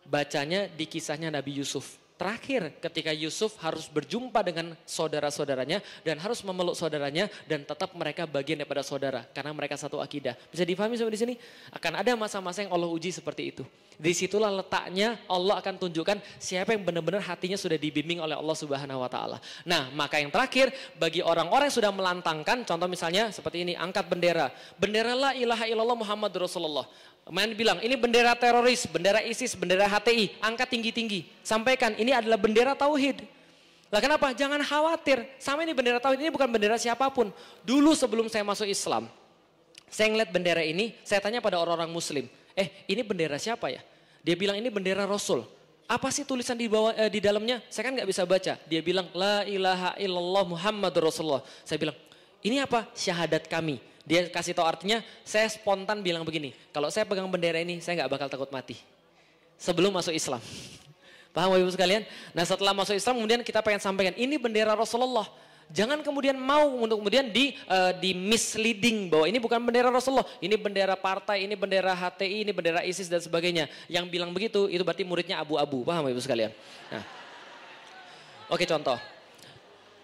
Bacanya di kisahnya Nabi Yusuf. Terakhir ketika Yusuf harus berjumpa dengan saudara-saudaranya dan harus memeluk saudaranya dan tetap mereka bagian daripada saudara karena mereka satu akidah. Bisa difahami sampai di sini? Akan ada masa-masa yang Allah uji seperti itu. Disitulah letaknya Allah akan tunjukkan siapa yang benar-benar hatinya sudah dibimbing oleh Allah Subhanahu Wa Taala. Nah, maka yang terakhir bagi orang-orang yang sudah melantangkan, contoh misalnya seperti ini, angkat bendera, bendera la ilaha illallah Muhammad Rasulullah. Main bilang ini bendera teroris, bendera ISIS, bendera HTI, angkat tinggi-tinggi. Sampaikan ini adalah bendera tauhid. Lah kenapa? Jangan khawatir. Sama ini bendera tauhid, ini bukan bendera siapapun. Dulu sebelum saya masuk Islam, saya ngeliat bendera ini, saya tanya pada orang-orang muslim, ini bendera siapa ya? Dia bilang ini bendera Rasul. Apa sih tulisan di bawah di dalamnya? Saya kan nggak bisa baca. Dia bilang la ilaha illallah Muhammadur Rasulullah. Saya bilang, ini apa? Syahadat kami. Dia kasih tahu artinya, saya spontan bilang begini, kalau saya pegang bendera ini, saya nggak bakal takut mati. Sebelum masuk Islam. Paham Ibu sekalian? Nah setelah masuk Islam, kemudian kita pengen sampaikan, ini bendera Rasulullah. Jangan kemudian mau untuk kemudian di misleading bahwa ini bukan bendera Rasulullah, ini bendera partai, ini bendera HTI, ini bendera ISIS dan sebagainya. Yang bilang begitu, itu berarti muridnya abu-abu. Paham Ibu sekalian? Nah. Oke, contoh.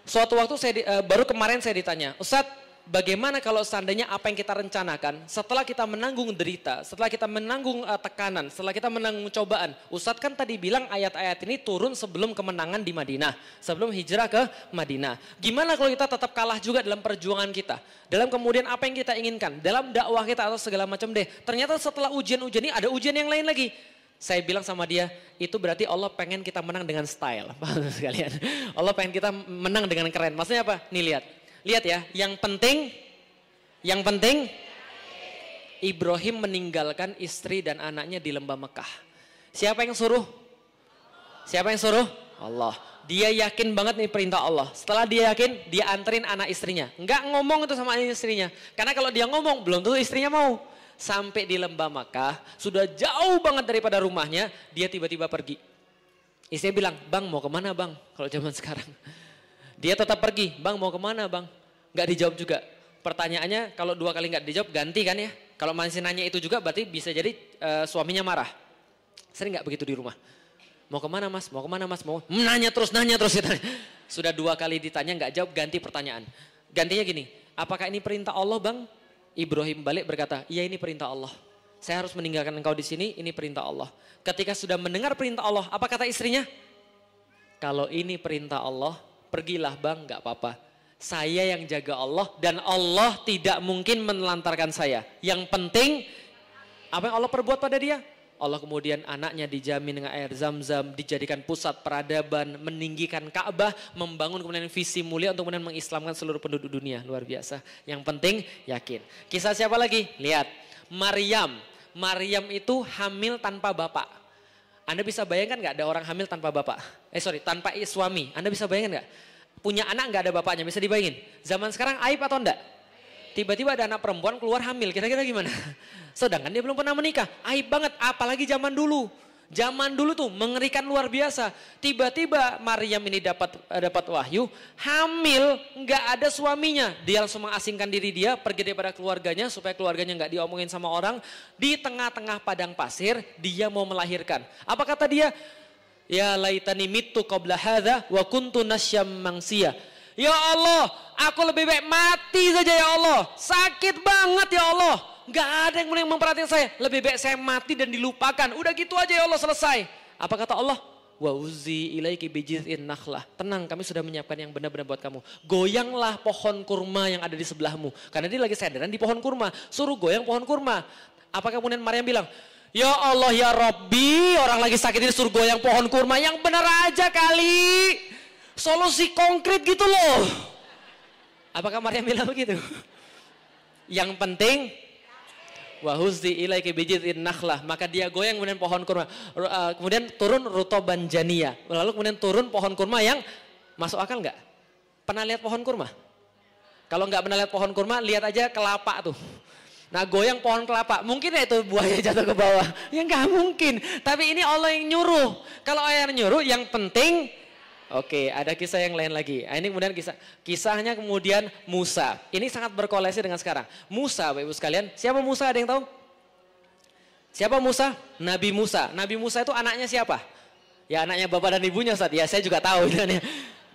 Suatu waktu baru kemarin saya ditanya, Ustadz, bagaimana kalau seandainya apa yang kita rencanakan, setelah kita menanggung derita, setelah kita menanggung tekanan, setelah kita menanggung cobaan. Ustadz kan tadi bilang ayat-ayat ini turun sebelum kemenangan di Madinah, sebelum hijrah ke Madinah. Gimana kalau kita tetap kalah juga dalam perjuangan kita, dalam kemudian apa yang kita inginkan, dalam dakwah kita atau segala macam deh. Ternyata setelah ujian-ujian ini ada ujian yang lain lagi. Saya bilang sama dia, itu berarti Allah pengen kita menang dengan style. Paham sekalian? Allah pengen kita menang dengan keren. Maksudnya apa? Nih lihat ya, yang penting Ibrahim meninggalkan istri dan anaknya di lembah Mekah. Siapa yang suruh? Siapa yang suruh? Allah. Dia yakin banget nih perintah Allah. Setelah dia yakin, dia anterin anak istrinya. Enggak ngomong itu sama anak istrinya. Karena kalau dia ngomong, belum tentu istrinya mau. Sampai di lembah Makkah, sudah jauh banget daripada rumahnya, dia tiba-tiba pergi. Istrinya bilang, bang mau kemana bang? Kalau zaman sekarang. Dia tetap pergi, bang mau kemana bang? Nggak dijawab juga. Pertanyaannya kalau 2 kali nggak dijawab ganti kan ya. Kalau masih nanya itu juga berarti bisa jadi suaminya marah. Sering nggak begitu di rumah? Mau kemana mas? Mau kemana mas? Mau nanya terus. Sudah 2 kali ditanya nggak jawab, ganti pertanyaan. Gantinya gini, apakah ini perintah Allah bang? Ibrahim balik berkata, iya ini perintah Allah. Saya harus meninggalkan engkau di sini, ini perintah Allah. Ketika sudah mendengar perintah Allah, apa kata istrinya? Kalau ini perintah Allah, pergilah bang, nggak apa-apa. Saya yang jaga Allah dan Allah tidak mungkin menelantarkan saya. Yang penting, apa yang Allah perbuat pada dia? Allah kemudian anaknya dijamin dengan air zam-zam, dijadikan pusat peradaban, meninggikan Ka'bah, membangun kemudian visi mulia untuk kemudian mengislamkan seluruh penduduk dunia. Luar biasa. Yang penting yakin. Kisah siapa lagi? Lihat. Maryam. Maryam itu hamil tanpa bapak. Anda bisa bayangkan nggak ada orang hamil tanpa bapak? Tanpa suami. Anda bisa bayangkan nggak? Punya anak nggak ada bapaknya, bisa dibayangin. Zaman sekarang aib atau enggak? Tiba-tiba ada anak perempuan keluar hamil, kira-kira gimana? Sedangkan dia belum pernah menikah, aib banget. Apalagi zaman dulu. Zaman dulu tuh mengerikan luar biasa. Tiba-tiba Maryam ini dapat wahyu, hamil, nggak ada suaminya. Dia langsung mengasingkan diri dia, pergi daripada keluarganya supaya keluarganya nggak diomongin sama orang. Di tengah-tengah padang pasir, dia mau melahirkan. Apa kata dia? Ya laitani mittu qabla hadza wa kuntu nasyam mangsia. Ya Allah, aku lebih baik mati saja ya Allah. Sakit banget ya Allah. Gak ada yang boleh memperhatikan saya. Lebih baik saya mati dan dilupakan. Udah gitu aja ya Allah, selesai. Apa kata Allah? Wa uzi ilaiki bijiz'in nakhlah. Tenang, kami sudah menyiapkan yang benar-benar buat kamu. Goyanglah pohon kurma yang ada di sebelahmu. Karena dia lagi senderan di pohon kurma. Suruh goyang pohon kurma. Apa kemudian Maryam bilang? Ya Allah ya Rabbi, orang lagi sakit ini suruh goyang pohon kurma. Yang benar aja kali. Solusi konkret gitu loh. Apakah Maryam bilang begitu? Yang penting wa huzzi ilaiki bijiz'in nakhlah, maka dia goyang kemudian pohon kurma. Kemudian turun rutoban janiyah. Lalu kemudian turun pohon kurma yang Masuk akal nggak? Pernah lihat pohon kurma? Kalau nggak pernah lihat pohon kurma, lihat aja kelapa tuh. Nah goyang pohon kelapa, mungkin ya itu buahnya jatuh ke bawah? Ya nggak mungkin. Tapi ini Allah yang nyuruh. Kalau Allah yang nyuruh, yang penting, oke, ada kisah yang lain lagi. Ini kemudian kisahnya kemudian Musa. Ini sangat berkoleksi dengan sekarang. Musa, Bapak Ibu sekalian, siapa Musa, ada yang tahu? Siapa Musa? Nabi Musa. Nabi Musa itu anaknya siapa? Ya anaknya bapak dan ibunya Ustaz. Ya saya juga tahu.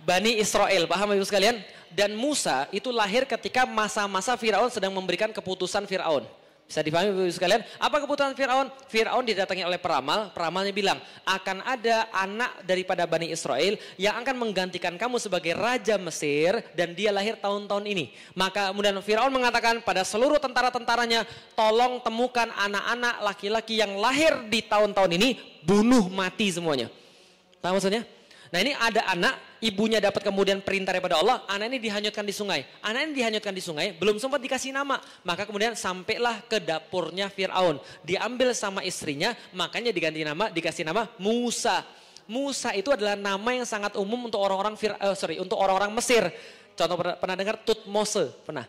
Bani Israel, paham Ibu sekalian? Dan Musa itu lahir ketika masa-masa Firaun sedang memberikan keputusan Firaun. Bisa dipahami Ibu sekalian? Apa keputusan Firaun? Firaun didatangi oleh peramal, peramalnya bilang, akan ada anak daripada Bani Israel yang akan menggantikan kamu sebagai raja Mesir dan dia lahir tahun-tahun ini. Maka kemudian Firaun mengatakan pada seluruh tentara-tentaranya, tolong temukan anak-anak laki-laki yang lahir di tahun-tahun ini, bunuh mati semuanya. Paham maksudnya? Nah ini ada anak, ibunya dapat kemudian perintah daripada Allah, anak ini dihanyutkan di sungai. Anak ini dihanyutkan di sungai, belum sempat dikasih nama. Maka kemudian sampailah ke dapurnya Fir'aun. Diambil sama istrinya, makanya diganti nama, dikasih nama Musa. Musa itu adalah nama yang sangat umum untuk orang-orang untuk orang-orang Mesir. Contoh pernah dengar Tutmose? Pernah?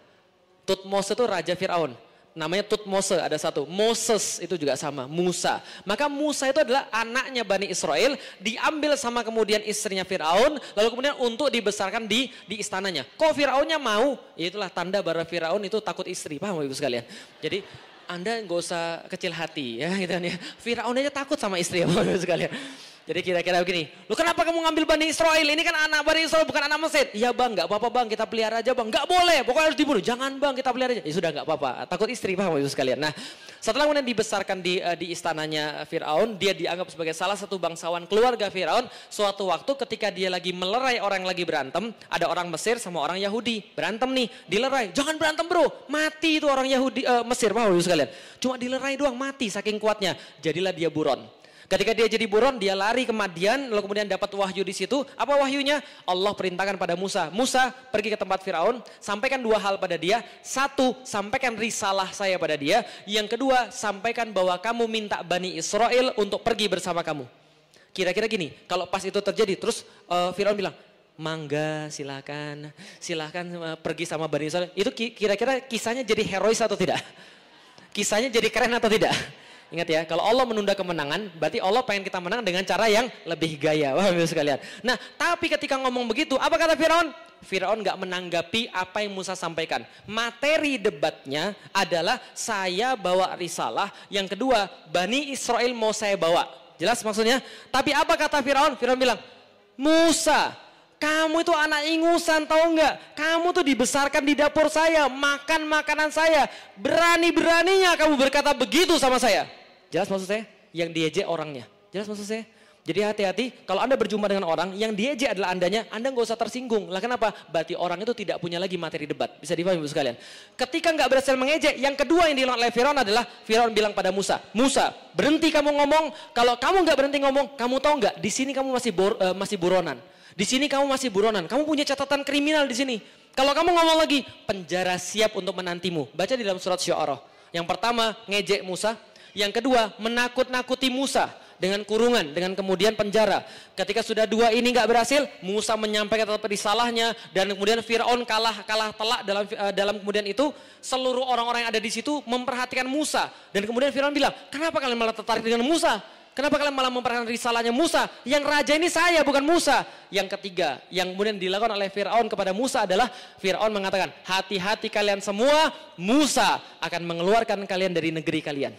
Tutmose itu raja Fir'aun. Namanya Tutmose, ada satu. Moses itu juga sama, Musa. Maka Musa itu adalah anaknya Bani Israel, diambil sama kemudian istrinya Fir'aun, lalu kemudian untuk dibesarkan di istananya. Kok Fir'aunnya mau? Ya itulah tanda bahwa Fir'aun itu takut istri, paham Ibu sekalian? Jadi Anda nggak usah kecil hati ya, gitu kan ya. Fir'aun aja takut sama istri ya, Ibu sekalian. Jadi kira-kira begini, lu kenapa kamu ngambil Bani Israel? Ini kan anak Bani Israel bukan anak Mesir. Iya bang, gak apa-apa bang, kita pelihara aja bang. Gak boleh, pokoknya harus dibunuh. Jangan bang, kita pelihara aja. Ya sudah gak apa-apa, takut istri, paham Ibu sekalian. Nah setelah kemudian dibesarkan di istananya Fir'aun, dia dianggap sebagai salah satu bangsawan keluarga Fir'aun. Suatu waktu ketika dia lagi melerai orang yang lagi berantem, ada orang Mesir sama orang Yahudi. Berantem nih, dilerai. Jangan berantem bro, mati itu orang Yahudi Mesir, paham Ibu sekalian. Cuma dilerai doang, mati saking kuatnya. Jadilah dia buron. Ketika dia jadi buron, dia lari ke Madian, lalu kemudian dapat wahyu di situ. Apa wahyunya? Allah perintahkan pada Musa. Musa pergi ke tempat Firaun, sampaikan dua hal pada dia. Satu, sampaikan risalah saya pada dia. Yang kedua, sampaikan bahwa kamu minta Bani Israel untuk pergi bersama kamu. Kira-kira gini, kalau pas itu terjadi, terus Firaun bilang, mangga silahkan pergi sama Bani Israel. Itu kira-kira kisahnya jadi herois atau tidak? Kisahnya jadi keren atau tidak? Ingat ya, kalau Allah menunda kemenangan, berarti Allah pengen kita menang dengan cara yang lebih gaya. Wah, Bapak sekalian. Nah, tapi ketika ngomong begitu, apa kata Firaun? Firaun nggak menanggapi apa yang Musa sampaikan. Materi debatnya adalah saya bawa risalah, yang kedua, Bani Israel mau saya bawa. Jelas maksudnya? Tapi apa kata Firaun? Firaun bilang, Musa, kamu itu anak ingusan tahu nggak? Kamu tuh dibesarkan di dapur saya, makan makanan saya. Berani-beraninya kamu berkata begitu sama saya. Jelas maksud saya? Yang diejek orangnya. Jelas maksud saya? Jadi hati-hati kalau Anda berjumpa dengan orang yang diejek adalah Anda nggak usah tersinggung. Lah kenapa? Berarti orang itu tidak punya lagi materi debat. Bisa dipahami Ibu sekalian. Ketika nggak berhasil mengejek, yang kedua yang dilakukan oleh Firaun adalah Firaun bilang pada Musa, Musa berhenti kamu ngomong. Kalau kamu nggak berhenti ngomong, kamu tahu nggak? Di sini kamu masih buronan. Di sini kamu masih buronan. Kamu punya catatan kriminal di sini. Kalau kamu ngomong lagi, penjara siap untuk menantimu. Baca di dalam surat Syu'ara. Yang pertama ngejek Musa. Yang kedua menakut-nakuti Musa dengan kurungan, dengan kemudian penjara. Ketika sudah dua ini nggak berhasil, Musa menyampaikan tetap risalahnya dan kemudian Firaun kalah telak dalam kemudian itu seluruh orang-orang yang ada di situ memperhatikan Musa dan kemudian Firaun bilang, kenapa kalian malah tertarik dengan Musa? Kenapa kalian malah memperhatikan risalahnya Musa? Yang raja ini saya, bukan Musa. Yang ketiga, yang kemudian dilakukan oleh Firaun kepada Musa adalah Firaun mengatakan, hati-hati kalian semua, Musa akan mengeluarkan kalian dari negeri kalian.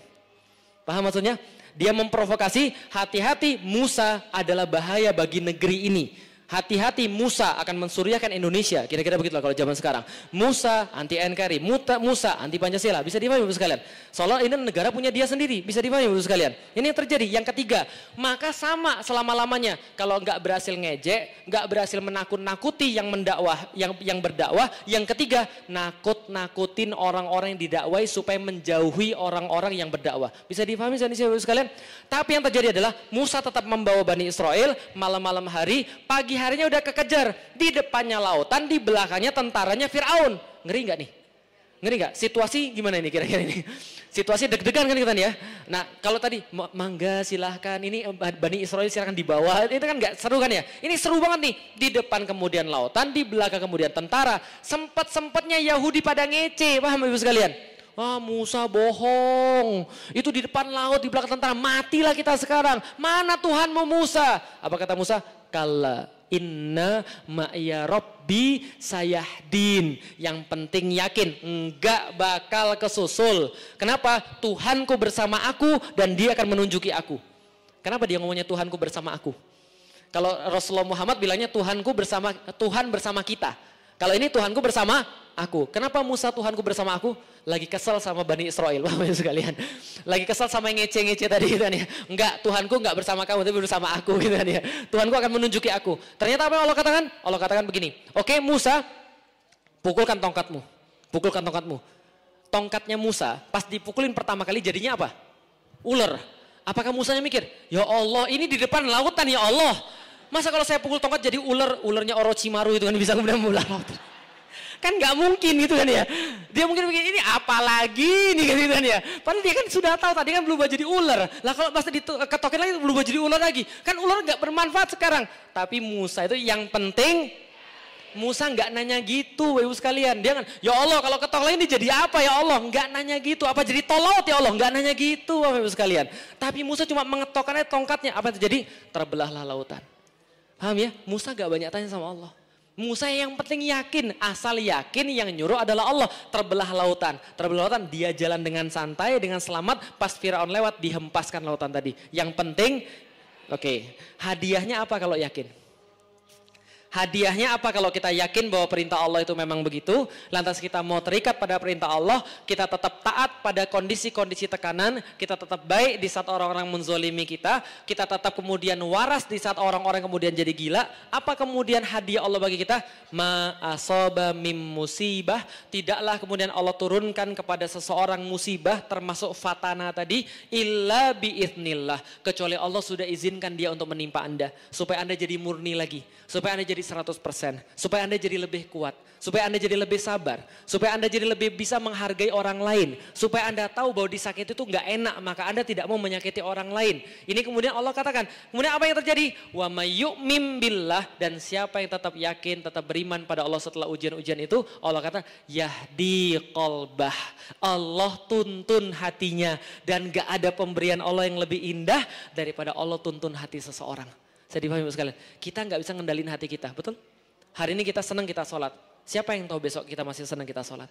Paham maksudnya? Dia memprovokasi, hati-hati Musa adalah bahaya bagi negeri ini. Hati-hati Musa akan mensuriahkan Indonesia. Kira-kira begitulah kalau zaman sekarang. Musa anti NKRI, Musa anti Pancasila. Bisa dipahami Ibu sekalian? Soalnya ini negara punya dia sendiri. Bisa dipahami Ibu sekalian? Ini yang terjadi. Yang ketiga, maka sama selama-lamanya. Kalau nggak berhasil ngejek, nggak berhasil menakut-nakuti yang mendakwah, yang berdakwah. Yang ketiga, nakut-nakutin orang-orang yang didakwai supaya menjauhi orang-orang yang berdakwah. Bisa dipahami Ibu sekalian? Tapi yang terjadi adalah Musa tetap membawa Bani Israel malam-malam hari, pagi harinya udah kekejar. Di depannya lautan, di belakangnya tentaranya Firaun. Ngeri nggak nih? Ngeri nggak? Situasi gimana ini kira-kira ini? Situasi deg-degan kan kita nih ya. Nah kalau tadi mangga silahkan, ini Bani Israel silahkan di bawah, itu kan nggak seru kan ya? Ini seru banget nih. Di depan kemudian lautan, di belakang kemudian tentara. Sempet-sempetnya Yahudi pada ngece, paham ibu sekalian? Wah Musa bohong, itu di depan laut, di belakang tentara, matilah kita sekarang. Mana Tuhanmu Musa? Apa kata Musa? Kalla inna ma'ya rabbi sayahdin. Yang penting yakin, enggak bakal kesusul. Kenapa? Tuhanku bersama aku dan dia akan menunjuki aku. Kenapa dia ngomongnya Tuhanku bersama aku? Kalau Rasulullah Muhammad bilangnya Tuhan bersama kita. Kalau ini Tuhanku bersama aku. Kenapa Musa Tuhanku bersama aku? Lagi kesel sama Bani Israel, Bapak sekalian. Lagi kesel sama yang ngece-ngece tadi gitu kan ya. Enggak, Tuhanku enggak bersama kamu, tapi bersama aku gitu kan ya. Tuhanku akan menunjuki aku. Ternyata apa yang Allah katakan? Allah katakan begini. Oke Musa, pukulkan tongkatmu. Pukulkan tongkatmu. Tongkatnya Musa, pas dipukulin pertama kali jadinya apa? Ular. Apakah Musanya mikir, ya Allah ini di depan lautan ya Allah. Masa kalau saya pukul tongkat jadi ularnya Orochimaru itu kan bisa kemudian membelah lautan. Kan nggak mungkin gitu kan ya. Dia mungkin mikir ini apa lagi nih gitu kan ya. Padahal dia kan sudah tahu tadi kan berubah jadi ular. Lah kalau pas diketokin lagi berubah jadi ular lagi. Kan ular nggak bermanfaat sekarang. Tapi Musa itu yang penting, Musa nggak nanya gitu ibu sekalian. Dia kan, ya Allah kalau ketok lagi ini jadi apa ya Allah? Nggak nanya gitu. Apa jadi tolaut ya Allah? Nggak nanya gitu ibu sekalian. Tapi Musa cuma mengetokkannya tongkatnya. Apa yang terjadi? Terbelahlah lautan. Paham ya? Musa gak banyak tanya sama Allah. Musa yang penting yakin, asal yakin yang nyuruh adalah Allah. Terbelah lautan, dia jalan dengan santai, dengan selamat. Pas Firaun lewat, dihempaskan lautan tadi. Yang penting, hadiahnya apa kalau yakin? Hadiahnya apa kalau kita yakin bahwa perintah Allah itu memang begitu, lantas kita mau terikat pada perintah Allah, kita tetap taat pada kondisi-kondisi tekanan, kita tetap baik di saat orang-orang menzolimi kita tetap kemudian waras di saat orang-orang kemudian jadi gila. Apa kemudian hadiah Allah bagi kita? Ma asaba mim musibah, tidaklah kemudian Allah turunkan kepada seseorang musibah termasuk fatana tadi, illa biiznillah, kecuali Allah sudah izinkan dia untuk menimpa Anda, supaya Anda jadi murni lagi, supaya Anda jadi 100%, supaya Anda jadi lebih kuat, supaya Anda jadi lebih sabar, supaya Anda jadi lebih bisa menghargai orang lain, supaya Anda tahu bahwa disakiti itu nggak enak, maka Anda tidak mau menyakiti orang lain. Ini kemudian Allah katakan, kemudian apa yang terjadi? Wa may yu'min billah, dan siapa yang tetap yakin, tetap beriman pada Allah setelah ujian-ujian itu, Allah kata yahdi qalbah, Allah tuntun hatinya, dan gak ada pemberian Allah yang lebih indah daripada Allah tuntun hati seseorang. Saya dipahami sekalian, kita nggak bisa ngendalin hati kita, betul? Hari ini kita senang kita sholat, siapa yang tahu besok kita masih senang kita sholat?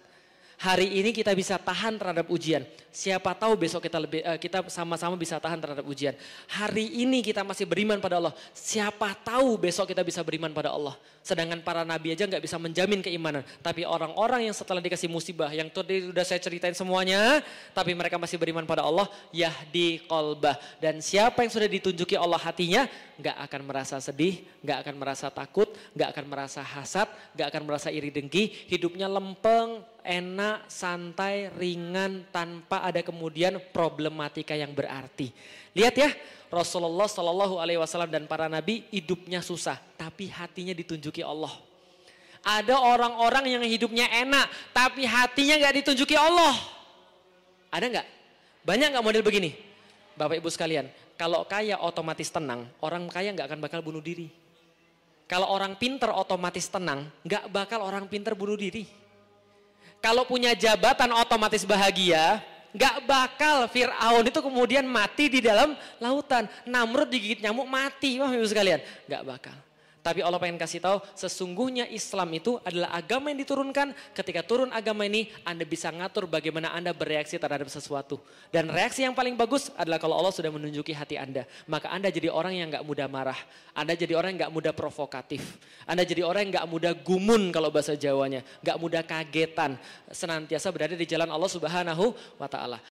Hari ini kita bisa tahan terhadap ujian, siapa tahu besok kita sama-sama bisa tahan terhadap ujian. Hari ini kita masih beriman pada Allah, siapa tahu besok kita bisa beriman pada Allah. Sedangkan para nabi aja nggak bisa menjamin keimanan, tapi orang-orang yang setelah dikasih musibah, yang tadi sudah saya ceritain semuanya, tapi mereka masih beriman pada Allah, yahdi qalbah. Dan siapa yang sudah ditunjuki Allah hatinya, nggak akan merasa sedih, nggak akan merasa takut, nggak akan merasa hasad, nggak akan merasa iri dengki, hidupnya lempeng, enak, santai, ringan, tanpa ada kemudian problematika yang berarti. Lihat ya, Rasulullah Shallallahu Alaihi Wasallam dan para nabi hidupnya susah, tapi hatinya ditunjuki Allah. Ada orang-orang yang hidupnya enak, tapi hatinya nggak ditunjuki Allah. Ada nggak? Banyak nggak model begini? Bapak Ibu sekalian, kalau kaya otomatis tenang, orang kaya nggak akan bakal bunuh diri. Kalau orang pinter otomatis tenang, nggak bakal orang pinter bunuh diri. Kalau punya jabatan otomatis bahagia, nggak bakal Fir'aun itu kemudian mati di dalam lautan. Namrud digigit nyamuk mati, wah ibu sekalian, nggak bakal. Tapi Allah pengen kasih tahu, sesungguhnya Islam itu adalah agama yang diturunkan. Ketika turun agama ini, Anda bisa ngatur bagaimana Anda bereaksi terhadap sesuatu. Dan reaksi yang paling bagus adalah kalau Allah sudah menunjuki hati Anda. Maka Anda jadi orang yang gak mudah marah. Anda jadi orang yang gak mudah provokatif. Anda jadi orang yang gak mudah gumun kalau bahasa Jawanya. Gak mudah kagetan. Senantiasa berada di jalan Allah Subhanahu wa Ta'ala.